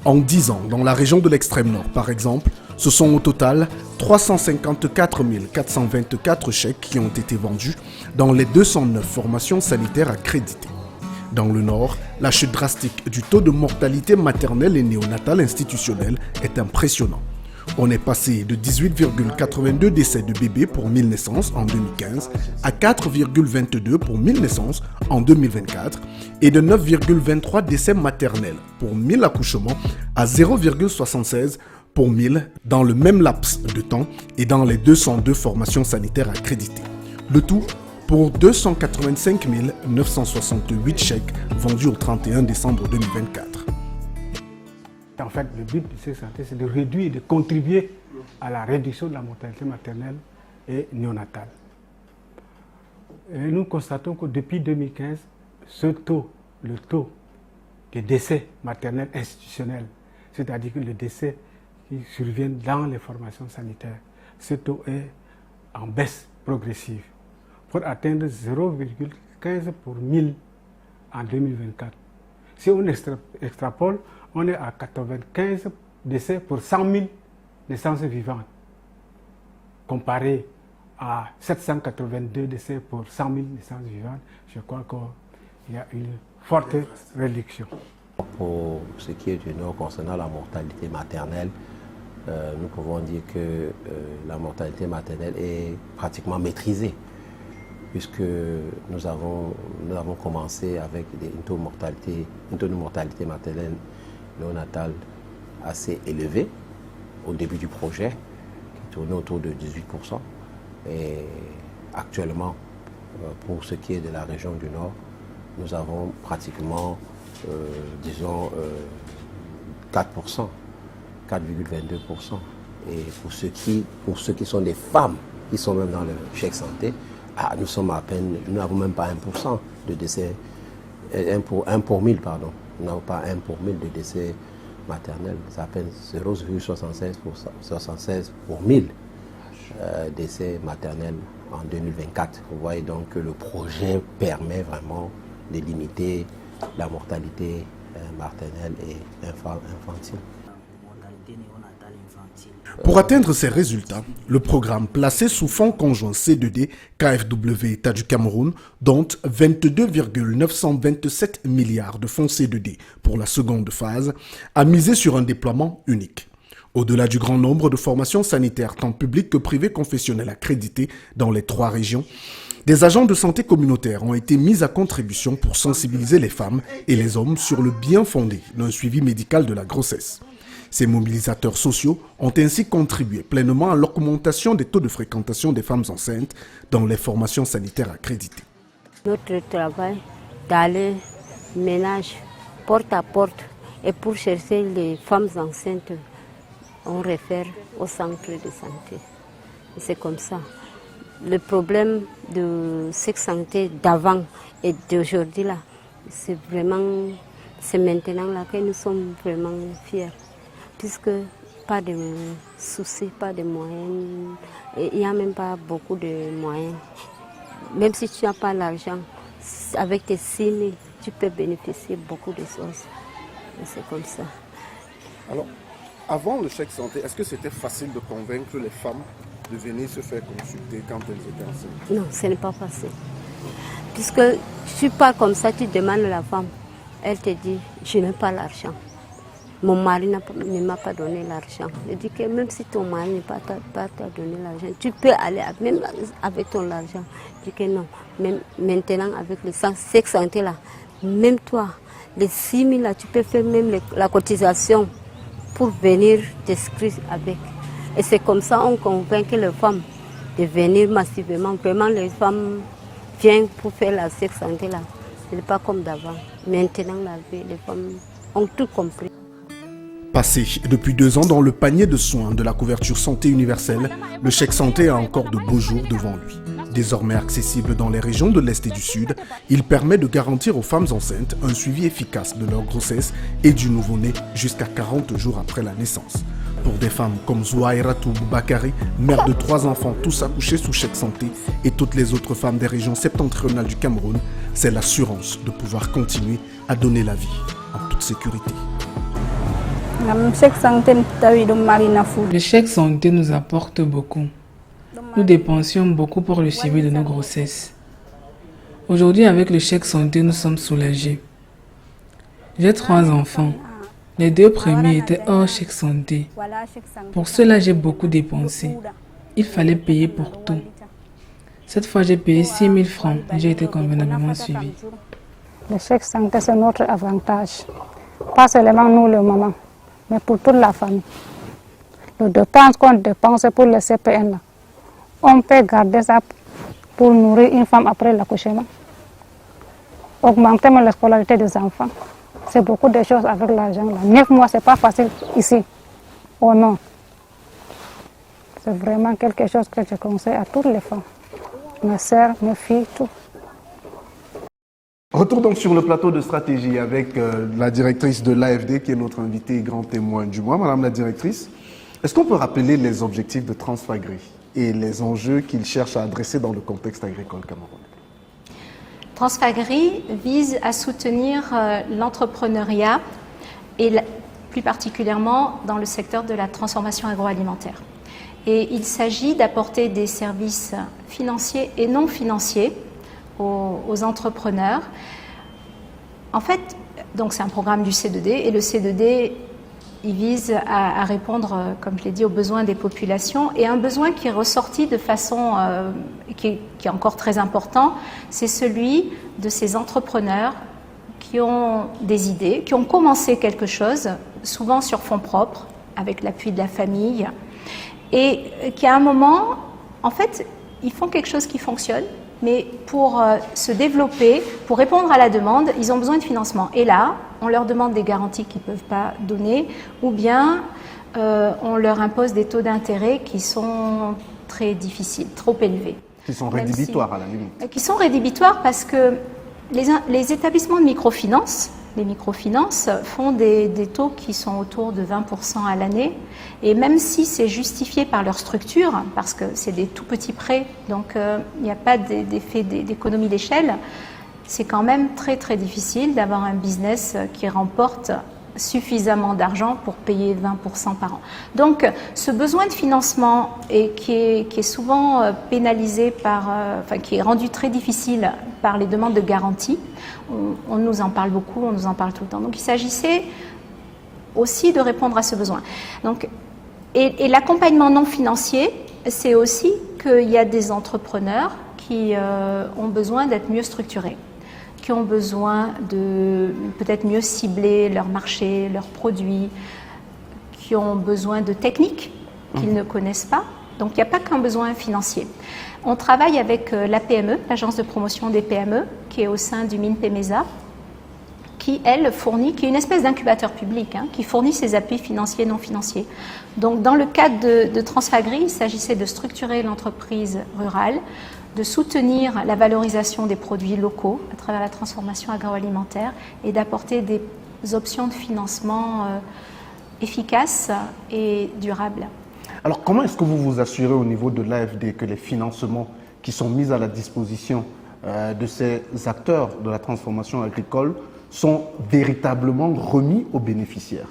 En 10 ans, dans la région de l'extrême nord par exemple, ce sont au total 354 424 chèques qui ont été vendus dans les 209 formations sanitaires accréditées. Dans le nord, la chute drastique du taux de mortalité maternelle et néonatale institutionnelle est impressionnant. On est passé de 18,82 décès de bébés pour 1000 naissances en 2015 à 4,22 pour 1000 naissances en 2024 et de 9,23 décès maternels pour 1000 accouchements à 0,76 pour 1000 dans le même laps de temps et dans les 202 formations sanitaires accréditées. Le tout pour 285 968 chèques vendus au 31 décembre 2024. En fait, le but de cette santé, c'est de réduire et de contribuer à la réduction de la mortalité maternelle et néonatale. Et nous constatons que depuis 2015, le taux de décès maternels institutionnels, c'est-à-dire que le décès qui survient dans les formations sanitaires, ce taux est en baisse progressive pour atteindre 0,15 pour 1000 en 2024. Si on extrapole, on est à 95 décès pour 100 000 naissances vivantes, comparé à 782 décès pour 100 000 naissances vivantes. Je crois qu'il y a une forte réduction. Pour ce qui est du Nord concernant la mortalité maternelle, nous pouvons dire que la mortalité maternelle est pratiquement maîtrisée, puisque nous avons commencé avec un taux de mortalité maternelle néonatale assez élevé au début du projet, qui tournait autour de 18%. Et actuellement, pour ce qui est de la région du Nord, nous avons pratiquement, 4%, 4,22%. Et pour ceux qui sont des femmes, qui sont même dans le chèque santé, nous sommes nous n'avons même pas 1% de décès, 1 pour 1000, pardon. Nous n'avons pas 1 pour 1000 de décès maternels, c'est à peine 0,76 pour 1000 décès maternels en 2024. Vous voyez donc que le projet permet vraiment de limiter la mortalité maternelle et infantile. Pour atteindre ces résultats, le programme placé sous fonds conjoint C2D KfW État du Cameroun, dont 22,927 milliards de fonds C2D pour la seconde phase, a misé sur un déploiement unique. Au-delà du grand nombre de formations sanitaires tant publiques que privées confessionnelles accréditées dans les 3 régions, des agents de santé communautaire ont été mis à contribution pour sensibiliser les femmes et les hommes sur le bien fondé d'un suivi médical de la grossesse. Ces mobilisateurs sociaux ont ainsi contribué pleinement à l'augmentation des taux de fréquentation des femmes enceintes dans les formations sanitaires accréditées. Notre travail d'aller ménage porte à porte et pour chercher les femmes enceintes, on réfère au centre de santé. C'est comme ça. Le problème de cette santé d'avant et d'aujourd'hui là, c'est maintenant là que nous sommes vraiment fiers. Puisque pas de soucis, pas de moyens, il n'y a même pas beaucoup de moyens. Même si tu n'as pas l'argent, avec tes 6 000, tu peux bénéficier de beaucoup de choses. C'est comme ça. Alors, avant le chèque santé, est-ce que c'était facile de convaincre les femmes de venir se faire consulter quand elles étaient enceintes? Non, ce n'est pas facile. Puisque tu pars comme ça, tu demandes à la femme, elle te dit, je n'ai pas l'argent. Mon mari ne m'a pas donné l'argent. Je dis que même si ton mari n'a pas donné l'argent, tu peux aller même avec ton argent. Je dis que non. Même maintenant, avec le chèque santé là, même toi, les 6 000 là, tu peux faire même la cotisation pour venir t'inscrire avec. Et c'est comme ça qu'on convainc les femmes de venir massivement. Vraiment, les femmes viennent pour faire la chèque santé là. Ce n'est pas comme d'avant. Maintenant, la vie, les femmes ont tout compris. Passé depuis 2 ans dans le panier de soins de la couverture santé universelle, le chèque santé a encore de beaux jours devant lui. Désormais accessible dans les régions de l'Est et du Sud, il permet de garantir aux femmes enceintes un suivi efficace de leur grossesse et du nouveau-né jusqu'à 40 jours après la naissance. Pour des femmes comme Zouaïratou Boubakari, mère de 3 enfants tous accouchés sous chèque santé, et toutes les autres femmes des régions septentrionales du Cameroun, c'est l'assurance de pouvoir continuer à donner la vie en toute sécurité. Le chèque santé nous apporte beaucoup. Nous dépensions beaucoup pour le suivi de nos grossesses. Aujourd'hui, avec le chèque santé, nous sommes soulagés. J'ai 3 enfants. Les 2 premiers étaient hors chèque santé. Pour cela, j'ai beaucoup dépensé. Il fallait payer pour tout. Cette fois, j'ai payé 6 000 francs et j'ai été convenablement suivi. Le chèque santé, c'est notre avantage. Pas seulement nous, le maman, mais pour toute la famille. Le dépense qu'on dépense pour le CPN, là, on peut garder ça pour nourrir une femme après l'accouchement. Augmenter la scolarité des enfants. C'est beaucoup de choses avec l'argent. 9 mois, ce n'est pas facile ici. Oh non. C'est vraiment quelque chose que je conseille à toutes les femmes. Mes sœurs, mes filles, tout. Retour donc sur le plateau de stratégie avec la directrice de l'AFD qui est notre invitée et grand témoin du mois. Madame la directrice, est-ce qu'on peut rappeler les objectifs de Transfagri et les enjeux qu'il cherche à adresser dans le contexte agricole camerounais? Transfagri vise à soutenir l'entrepreneuriat et plus particulièrement dans le secteur de la transformation agroalimentaire. Et il s'agit d'apporter des services financiers et non financiers aux entrepreneurs. En fait, donc c'est un programme du C2D et le C2D il vise à répondre, comme je l'ai dit, aux besoins des populations. Et un besoin qui est ressorti de façon qui est encore très important, c'est celui de ces entrepreneurs qui ont des idées, qui ont commencé quelque chose, souvent sur fonds propres, avec l'appui de la famille, et qui à un moment, en fait, ils font quelque chose qui fonctionne, mais pour se développer, pour répondre à la demande, ils ont besoin de financement. Et là, on leur demande des garanties qu'ils ne peuvent pas donner, ou bien on leur impose des taux d'intérêt qui sont très difficiles, trop élevés. Qui sont rédhibitoires à la limite. Qui sont rédhibitoires parce que les établissements de microfinance, les microfinances font des taux qui sont autour de 20% à l'année. Et même si c'est justifié par leur structure, parce que c'est des tout petits prêts, donc il n'y a pas d'effet d'économie d'échelle, c'est quand même très très difficile d'avoir un business qui remporte suffisamment d'argent pour payer 20% par an. Donc ce besoin de financement qui est souvent pénalisé qui est rendu très difficile par les demandes de garantie, on nous en parle beaucoup, on nous en parle tout le temps. Donc il s'agissait aussi de répondre à ce besoin. Donc, et l'accompagnement non financier, c'est aussi qu'il y a des entrepreneurs qui ont besoin d'être mieux structurés, qui ont besoin de peut-être mieux cibler leur marché, leurs produits, qui ont besoin de techniques qu'ils ne connaissent pas. Donc il n'y a pas qu'un besoin financier. On travaille avec la PME, l'agence de promotion des PME, qui est au sein du MINPEMESA, qui, elle, fournit, qui est une espèce d'incubateur public, qui fournit ses appuis financiers et non financiers. Donc dans le cadre de Transfagri, il s'agissait de structurer l'entreprise rurale, de soutenir la valorisation des produits locaux à travers la transformation agroalimentaire et d'apporter des options de financement efficaces et durables. Alors comment est-ce que vous vous assurez au niveau de l'AFD que les financements qui sont mis à la disposition de ces acteurs de la transformation agricole sont véritablement remis aux bénéficiaires?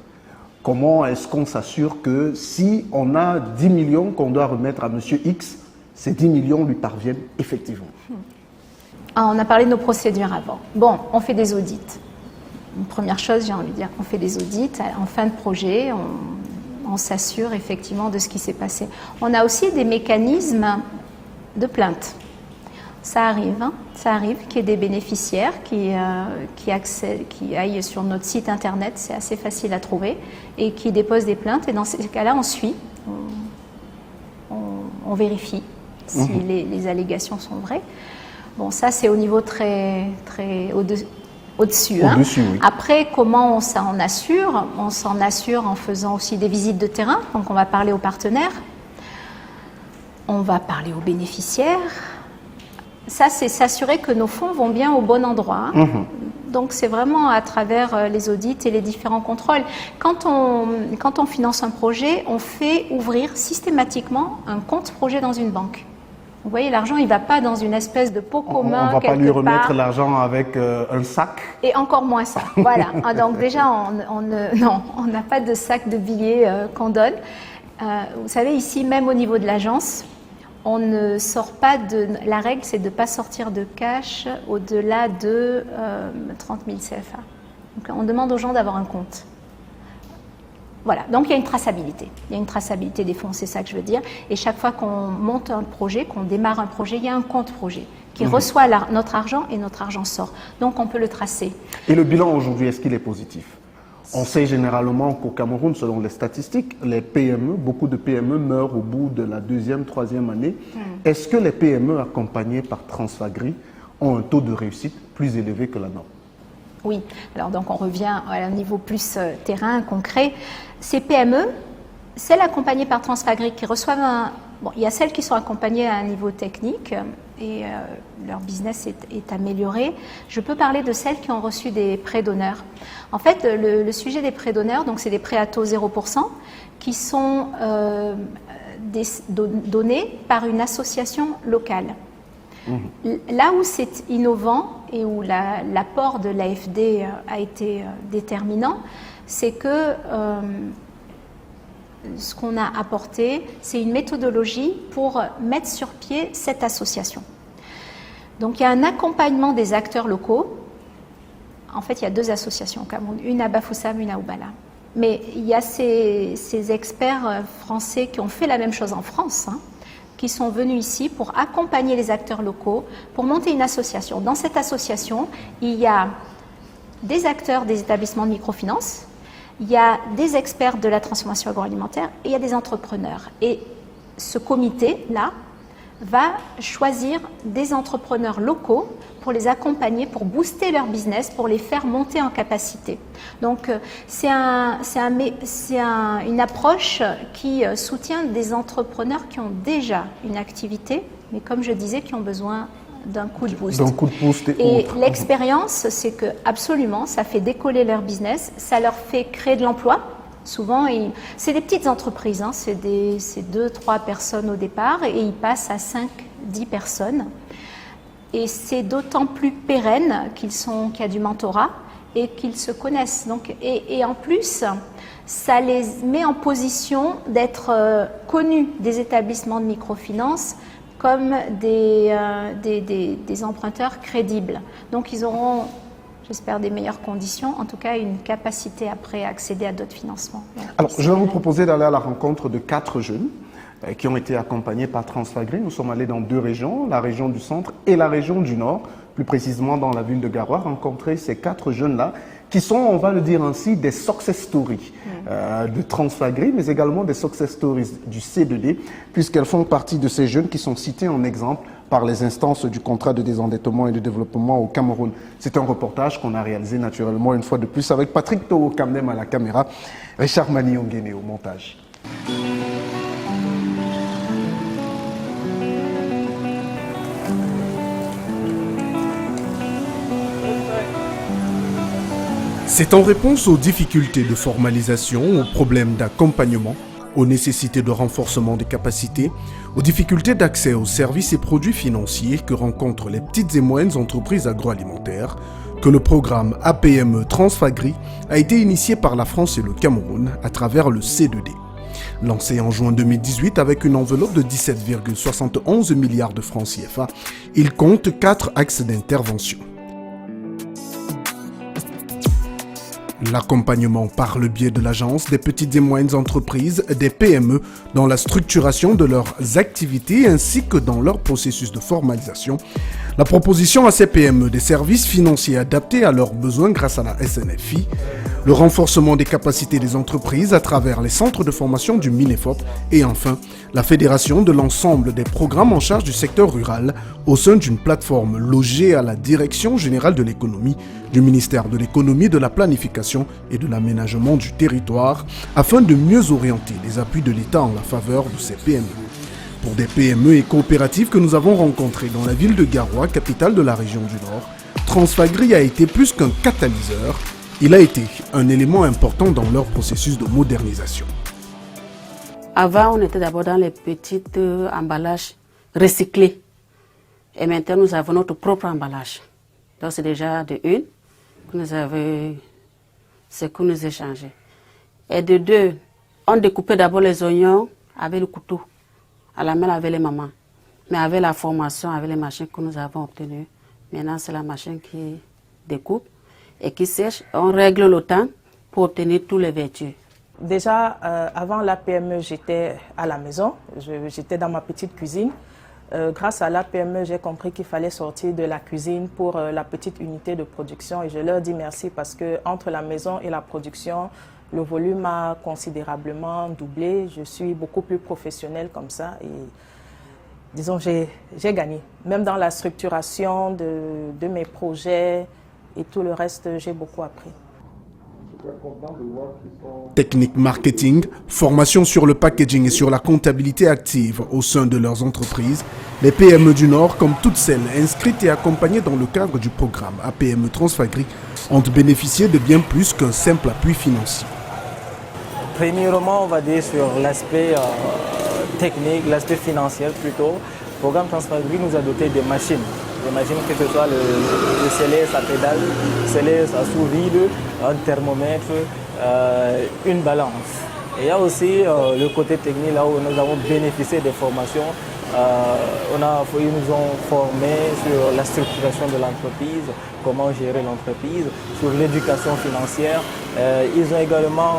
Comment est-ce qu'on s'assure que si on a 10 millions qu'on doit remettre à M. X, ces 10 millions lui parviennent effectivement? On a parlé de nos procédures avant. Bon, on fait des audits. Une première chose, j'ai envie de dire, on fait des audits. En fin de projet, on s'assure effectivement de ce qui s'est passé. On a aussi des mécanismes de plainte. Ça arrive qu'il y ait des bénéficiaires qui aillent sur notre site internet, c'est assez facile à trouver, et qui déposent des plaintes. Et dans ces cas-là, on suit, on vérifie si les allégations sont vraies. Bon, ça c'est au niveau très au-dessus. Au-dessus, oui. Après, comment on s'en assure? On s'en assure en faisant aussi des visites de terrain. Donc, on va parler aux partenaires, on va parler aux bénéficiaires. Ça, c'est s'assurer que nos fonds vont bien au bon endroit. Donc, c'est vraiment à travers les audits et les différents contrôles. Quand on finance un projet, on fait ouvrir systématiquement un compte projet dans une banque. Vous voyez, l'argent, il ne va pas dans une espèce de pot commun. On ne va pas lui remettre l'argent avec un sac. Et encore moins ça. Voilà. Donc déjà, on n'a pas de sac de billets qu'on donne. Vous savez, ici, même au niveau de l'agence, on ne sort pas de... La règle, c'est de ne pas sortir de cash au-delà de 30 000 CFA. Donc, on demande aux gens d'avoir un compte. Voilà, donc il y a une traçabilité. Il y a une traçabilité des fonds, c'est ça que je veux dire. Et chaque fois qu'on monte un projet, qu'on démarre un projet, il y a un compte projet qui reçoit notre argent et notre argent sort. Donc on peut le tracer. Et le bilan aujourd'hui, est-ce qu'il est positif? On sait généralement qu'au Cameroun, selon les statistiques, les PME, beaucoup de PME meurent au bout de la 2e, 3e année. Est-ce que les PME accompagnées par Transfagri ont un taux de réussite plus élevé que la norme? Oui, alors donc on revient à un niveau plus terrain, concret. Ces PME, celles accompagnées par Transfagri qui reçoivent un... Bon, il y a celles qui sont accompagnées à un niveau technique et leur business est amélioré. Je peux parler de celles qui ont reçu des prêts d'honneur. En fait, le sujet des prêts d'honneur, donc c'est des prêts à taux 0% qui sont donnés par une association locale. Là où c'est innovant et où l'apport de l'AFD a été déterminant, c'est que ce qu'on a apporté, c'est une méthodologie pour mettre sur pied cette association. Donc il y a un accompagnement des acteurs locaux. En fait, il y a 2 associations au Cameroun, une à Bafoussam, une à Oubala. Mais il y a ces experts français qui ont fait la même chose en France, qui sont venus ici pour accompagner les acteurs locaux, pour monter une association. Dans cette association, il y a des acteurs des établissements de microfinance, il y a des experts de la transformation agroalimentaire et il y a des entrepreneurs. Et ce comité-là va choisir des entrepreneurs locaux pour les accompagner, pour booster leur business, pour les faire monter en capacité. Donc c'est une approche qui soutient des entrepreneurs qui ont déjà une activité, mais comme je disais, qui ont besoin d'un coup de boost. Et l'expérience, c'est que absolument, ça fait décoller leur business, ça leur fait créer de l'emploi. Souvent, c'est des petites entreprises, c'est 2-3 personnes au départ et ils passent à 5-10 personnes. Et c'est d'autant plus pérenne qu'il y a du mentorat et qu'ils se connaissent. Donc, et en plus, ça les met en position d'être connus des établissements de microfinance comme des emprunteurs crédibles. Donc ils auront, j'espère, des meilleures conditions, en tout cas une capacité après à accéder à d'autres financements. Alors, je vais vous proposer d'aller à la rencontre de 4 jeunes qui ont été accompagnés par Transfagri. Nous sommes allés dans 2 régions, la région du centre et la région du nord, plus précisément dans la ville de Garoua, rencontrer ces 4 jeunes-là qui sont, on va le dire ainsi, des success stories de Transfagri, mais également des success stories du C2D, puisqu'elles font partie de ces jeunes qui sont cités en exemple par les instances du contrat de désendettement et de développement au Cameroun. C'est un reportage qu'on a réalisé naturellement une fois de plus avec Patrick Toho Kamnem à la caméra, Richard Mani-Ongene au montage. C'est en réponse aux difficultés de formalisation, aux problèmes d'accompagnement, aux nécessités de renforcement des capacités, aux difficultés d'accès aux services et produits financiers que rencontrent les petites et moyennes entreprises agroalimentaires que le programme APME Transfagri a été initié par la France et le Cameroun à travers le C2D. Lancé en juin 2018 avec une enveloppe de 17,71 milliards de francs CFA, il compte 4 axes d'intervention. L'accompagnement par le biais de l'agence des petites et moyennes entreprises, des PME, dans la structuration de leurs activités ainsi que dans leur processus de formalisation, La proposition à ces PME des services financiers adaptés à leurs besoins grâce à la SNFI, le renforcement des capacités des entreprises à travers les centres de formation du MINEFOP et enfin la fédération de l'ensemble des programmes en charge du secteur rural au sein d'une plateforme logée à la Direction générale de l'économie du ministère de l'économie, de la planification et de l'aménagement du territoire afin de mieux orienter les appuis de l'État en la faveur de ces PME. Pour des PME et coopératives que nous avons rencontrées dans la ville de Garoua, capitale de la région du Nord, Transfagri a été plus qu'un catalyseur, il a été un élément important dans leur processus de modernisation. Avant, on était d'abord dans les petits emballages recyclés. Et maintenant, nous avons notre propre emballage. Donc, c'est déjà de une que nous avons ce que nous échangeons. Et de deux, on découpait d'abord les oignons avec le couteau, à la main avec les mamans. Mais avec la formation, avec les machines que nous avons obtenues, maintenant, c'est la machine qui découpe et qui sèche. On règle le temps pour obtenir tous les vertus. Déjà, avant la PME, j'étais à la maison, j'étais dans ma petite cuisine. Grâce à la PME, j'ai compris qu'il fallait sortir de la cuisine pour la petite unité de production et je leur dis merci parce que entre la maison et la production, le volume a considérablement doublé. Je suis beaucoup plus professionnelle comme ça et disons, j'ai gagné. Même dans la structuration de mes projets et tout le reste, j'ai beaucoup appris. Technique marketing, formation sur le packaging et sur la comptabilité active au sein de leurs entreprises, les PME du Nord, comme toutes celles inscrites et accompagnées dans le cadre du programme APME Transfagri, ont bénéficié de bien plus qu'un simple appui financier. Premièrement, on va dire sur l'aspect technique, l'aspect financier plutôt. Le programme Transfagri nous a doté de machines. Des machines, que ce soit le scellé, sa pédale, le scellé, sa sous-vide, un thermomètre, une balance. Et il y a aussi le côté technique, là où nous avons bénéficié des formations. Ils nous ont formés sur la structuration de l'entreprise, comment gérer l'entreprise, sur l'éducation financière. Ils ont également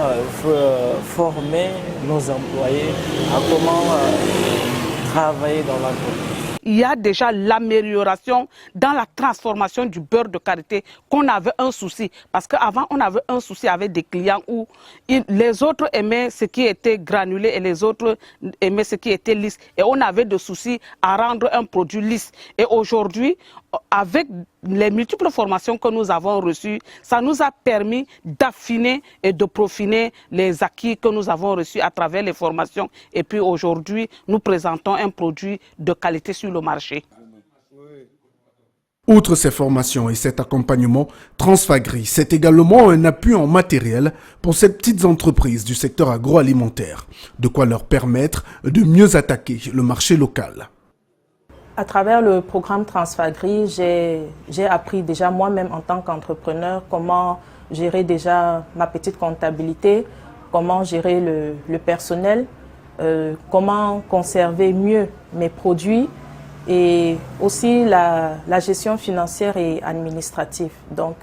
formé nos employés à comment travailler dans l'entreprise. Il y a déjà l'amélioration dans la transformation du beurre de karité qu'on avait un souci. Parce qu'avant, on avait un souci avec des clients où les autres aimaient ce qui était granulé et les autres aimaient ce qui était lisse. Et on avait des soucis à rendre un produit lisse. Et aujourd'hui, avec les multiples formations que nous avons reçues, ça nous a permis d'affiner et de peaufiner les acquis que nous avons reçus à travers les formations. Et puis aujourd'hui, nous présentons un produit de qualité sur le marché. Outre ces formations et cet accompagnement, Transfagri, c'est également un appui en matériel pour ces petites entreprises du secteur agroalimentaire, de quoi leur permettre de mieux attaquer le marché local. À travers le programme Transfagri, j'ai appris déjà moi-même en tant qu'entrepreneur comment gérer déjà ma petite comptabilité, comment gérer le personnel, comment conserver mieux mes produits et aussi la gestion financière et administrative. Donc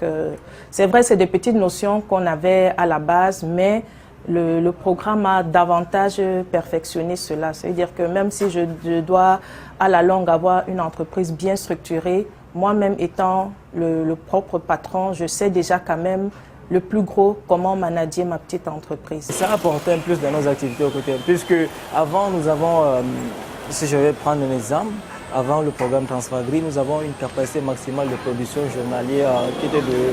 c'est vrai, c'est des petites notions qu'on avait à la base, mais le programme a davantage perfectionné cela. C'est-à-dire que même si je dois à la longue avoir une entreprise bien structurée, moi-même étant le propre patron, je sais déjà quand même le plus gros comment manager ma petite entreprise. Ça a apporté un plus dans nos activités au quotidien, puisque avant nous avons, si je vais prendre un exemple, avant le programme Transfagri, nous avons une capacité maximale de production journalière qui était de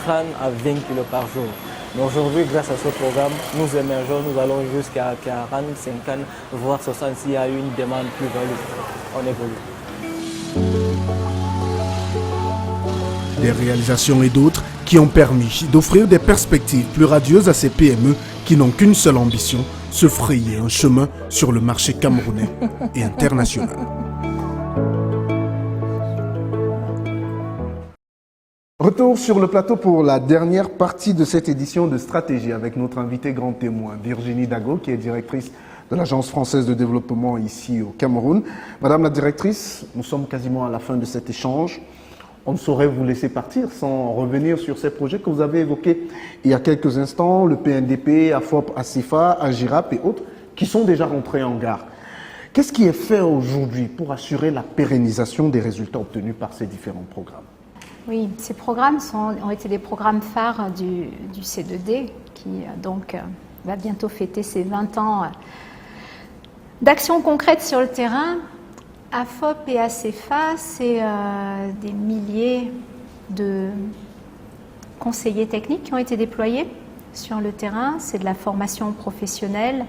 30 à 20 kg par jour. Mais aujourd'hui, grâce à ce programme, nous émergeons, nous allons jusqu'à 40, 50, voire 60 s'il y a une demande plus value. On évolue. Des réalisations et d'autres qui ont permis d'offrir des perspectives plus radieuses à ces PME qui n'ont qu'une seule ambition, se frayer un chemin sur le marché camerounais et international. Retour sur le plateau pour la dernière partie de cette édition de Stratégie avec notre invité grand témoin, Virginie Dago, qui est directrice de l'Agence française de développement ici au Cameroun. Madame la directrice, nous sommes quasiment à la fin de cet échange. On ne saurait vous laisser partir sans revenir sur ces projets que vous avez évoqués il y a quelques instants, le PNDP, AFOP, ACIFA, AGIRAP et autres, qui sont déjà rentrés en gare. Qu'est-ce qui est fait aujourd'hui pour assurer la pérennisation des résultats obtenus par ces différents programmes? Oui, ces programmes ont été des programmes phares du C2D qui donc va bientôt fêter ses 20 ans d'actions concrètes sur le terrain. AFOP et ACEFA, c'est des milliers de conseillers techniques qui ont été déployés sur le terrain. C'est de la formation professionnelle.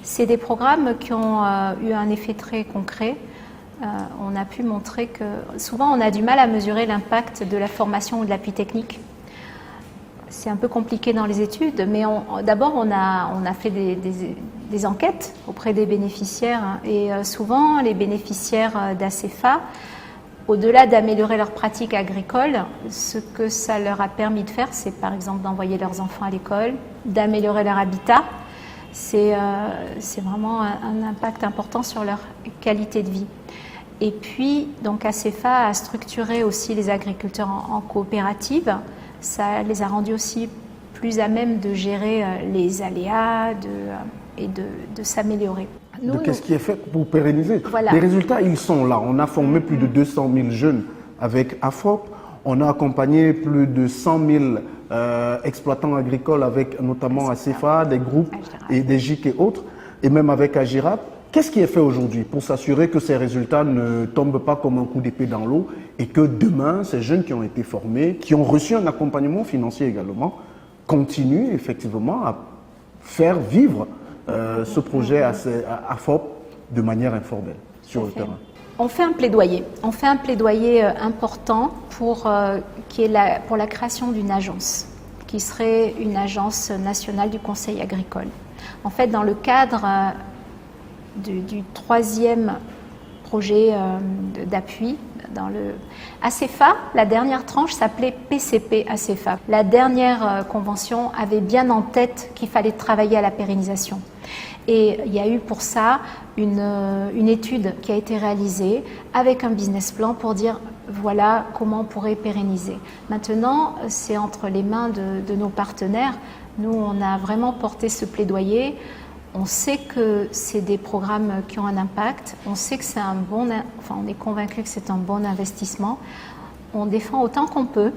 C'est des programmes qui ont eu un effet très concret. On a pu montrer que souvent on a du mal à mesurer l'impact de la formation ou de l'appui technique. C'est un peu compliqué dans les études, mais d'abord on a fait des enquêtes auprès des bénéficiaires et souvent les bénéficiaires d'ACEFA, au-delà d'améliorer leurs pratiques agricoles, ce que ça leur a permis de faire, c'est par exemple d'envoyer leurs enfants à l'école, d'améliorer leur habitat. C'est vraiment un impact important sur leur qualité de vie. Et puis, donc ACEFA a structuré aussi les agriculteurs en coopérative. Ça les a rendus aussi plus à même de gérer les aléas et de s'améliorer. Qu'est-ce qui est fait pour pérenniser? Voilà. Les résultats, ils sont là. On a formé plus de 200 000 jeunes avec AFOP. On a accompagné plus de 100 000 exploitants agricoles avec notamment ACEFA, des groupes et des GIC et autres, et même avec AGIRAP. Qu'est-ce qui est fait aujourd'hui pour s'assurer que ces résultats ne tombent pas comme un coup d'épée dans l'eau et que demain, ces jeunes qui ont été formés, qui ont reçu un accompagnement financier également, continuent effectivement à faire vivre ce projet AFOP de manière informelle sur le terrain? On fait un plaidoyer. On fait un plaidoyer important pour la création d'une agence, qui serait une agence nationale du conseil agricole. En fait, dans le cadre du troisième projet d'appui, dans le ACEFA, la dernière tranche s'appelait PCP ACEFA. La dernière convention avait bien en tête qu'il fallait travailler à la pérennisation. Et il y a eu pour ça une étude qui a été réalisée avec un business plan pour dire voilà comment on pourrait pérenniser. Maintenant, c'est entre les mains de nos partenaires. Nous, on a vraiment porté ce plaidoyer. On sait que c'est des programmes qui ont un impact. On sait que c'est on est convaincu que c'est un bon investissement. On défend autant qu'on peut.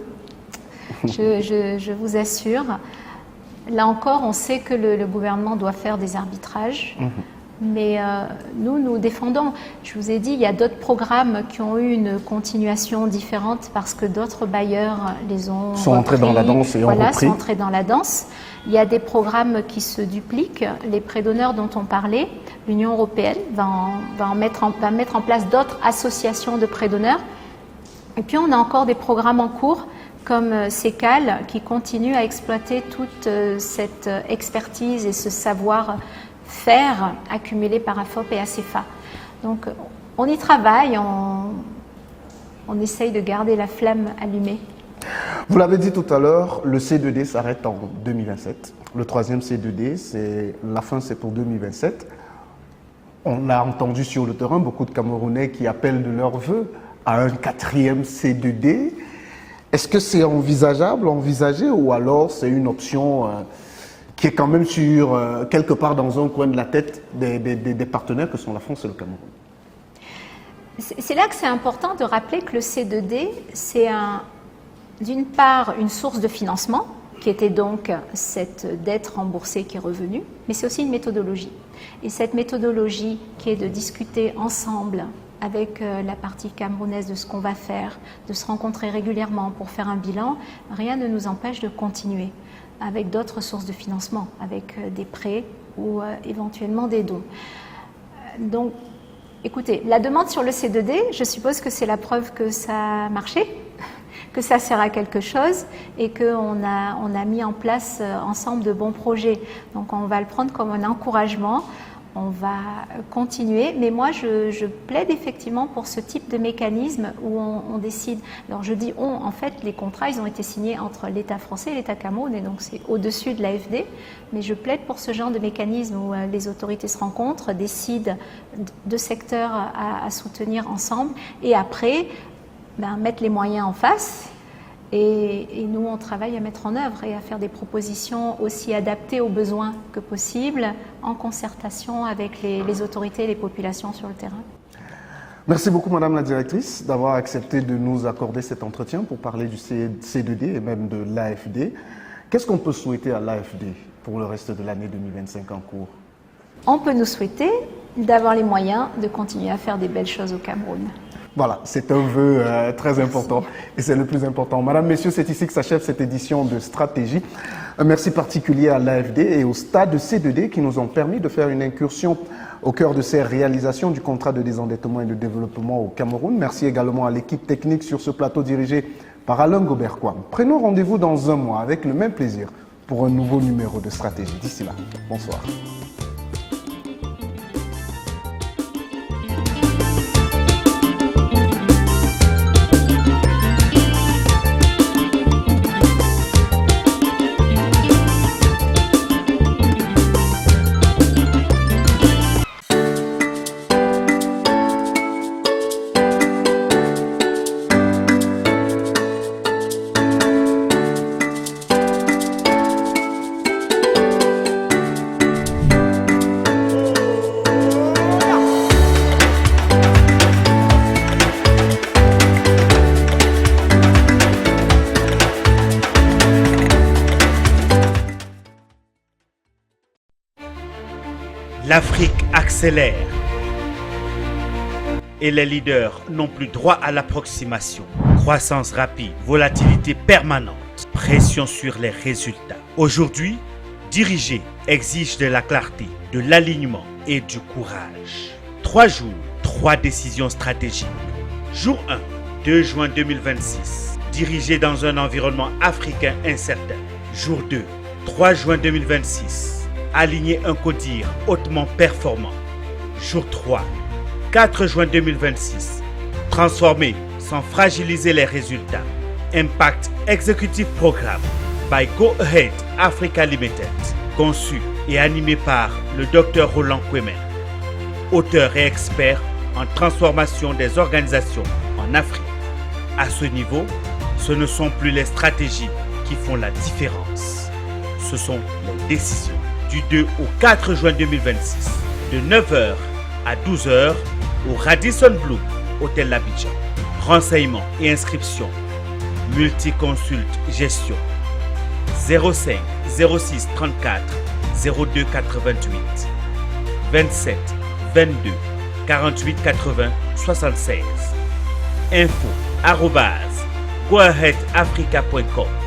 Je vous assure. Là encore, on sait que le gouvernement doit faire des arbitrages, mais nous défendons. Je vous ai dit, il y a d'autres programmes qui ont eu une continuation différente parce que d'autres bailleurs les ont sont entrés dans la danse et ont repris. Sont entrés dans la danse. Il y a des programmes qui se dupliquent. Les prêts d'honneur dont on parlait, l'Union européenne va mettre en place d'autres associations de prêts d'honneur. Et puis on a encore des programmes en cours comme CECAL, qui continue à exploiter toute cette expertise et ce savoir-faire accumulé par AFOP et ACEFA. Donc on y travaille, on essaye de garder la flamme allumée. Vous l'avez dit tout à l'heure, le C2D s'arrête en 2027. Le troisième C2D, la fin c'est pour 2027. On a entendu sur le terrain beaucoup de Camerounais qui appellent de leur vœu à un quatrième C2D. Est-ce que c'est envisagé ou alors c'est une option qui est quand même quelque part dans un coin de la tête des partenaires que sont la France et le Cameroun? C'est là que c'est important de rappeler que le C2D, c'est d'une part une source de financement, qui était donc cette dette remboursée qui est revenue, mais c'est aussi une méthodologie. Et cette méthodologie qui est de discuter ensemble avec la partie camerounaise de ce qu'on va faire, de se rencontrer régulièrement pour faire un bilan, rien ne nous empêche de continuer avec d'autres sources de financement, avec des prêts ou éventuellement des dons. Donc, écoutez, la demande sur le C2D, je suppose que c'est la preuve que ça a marché, que ça sert à quelque chose et qu'on a mis en place ensemble de bons projets. Donc, on va le prendre comme un encouragement. On va continuer, mais moi je plaide effectivement pour ce type de mécanisme où on décide. Alors je dis on, en fait les contrats ils ont été signés entre l'État français et l'État Cameroun et donc c'est au-dessus de l'AFD, mais je plaide pour ce genre de mécanisme où les autorités se rencontrent, décident de secteurs à soutenir ensemble et après mettre les moyens en face Et nous, on travaille à mettre en œuvre et à faire des propositions aussi adaptées aux besoins que possible, en concertation avec les autorités et les populations sur le terrain. Merci beaucoup, Madame la Directrice, d'avoir accepté de nous accorder cet entretien pour parler du C2D et même de l'AFD. Qu'est-ce qu'on peut souhaiter à l'AFD pour le reste de l'année 2025 en cours? On peut nous souhaiter d'avoir les moyens de continuer à faire des belles choses au Cameroun. Voilà, c'est un vœu très important et c'est le plus important. Madame, Messieurs, c'est ici que s'achève cette édition de Stratégie. Un merci particulier à l'AFD et au stade C2D qui nous ont permis de faire une incursion au cœur de ces réalisations du contrat de désendettement et de développement au Cameroun. Merci également à l'équipe technique sur ce plateau dirigé par Alain Gobert-Kwam. Prenons rendez-vous dans un mois avec le même plaisir pour un nouveau numéro de Stratégie. D'ici là, bonsoir. L'Afrique accélère et les leaders n'ont plus droit à l'approximation. Croissance rapide, volatilité permanente, pression sur les résultats. Aujourd'hui, diriger exige de la clarté, de l'alignement et du courage. 3 jours, 3 décisions stratégiques. Jour 1, 2 juin 2026. Diriger dans un environnement africain incertain. Jour 2, 3 juin 2026. Aligner un CODIR hautement performant. Jour 3, 4 juin 2026. Transformer sans fragiliser les résultats. Impact Executive Programme by Go Ahead Africa Limited. Conçu et animé par le Dr Roland Kwemen, auteur et expert en transformation des organisations en Afrique. À ce niveau, ce ne sont plus les stratégies qui font la différence. Ce sont les décisions. Du 2 au 4 juin 2026, de 9h à 12h au Radisson Blu, Hôtel Abidjan. Renseignements et inscriptions. Multiconsult Gestion. 05 06 34 02 88 27 22 48 80 76. Info @goaheadafrica.com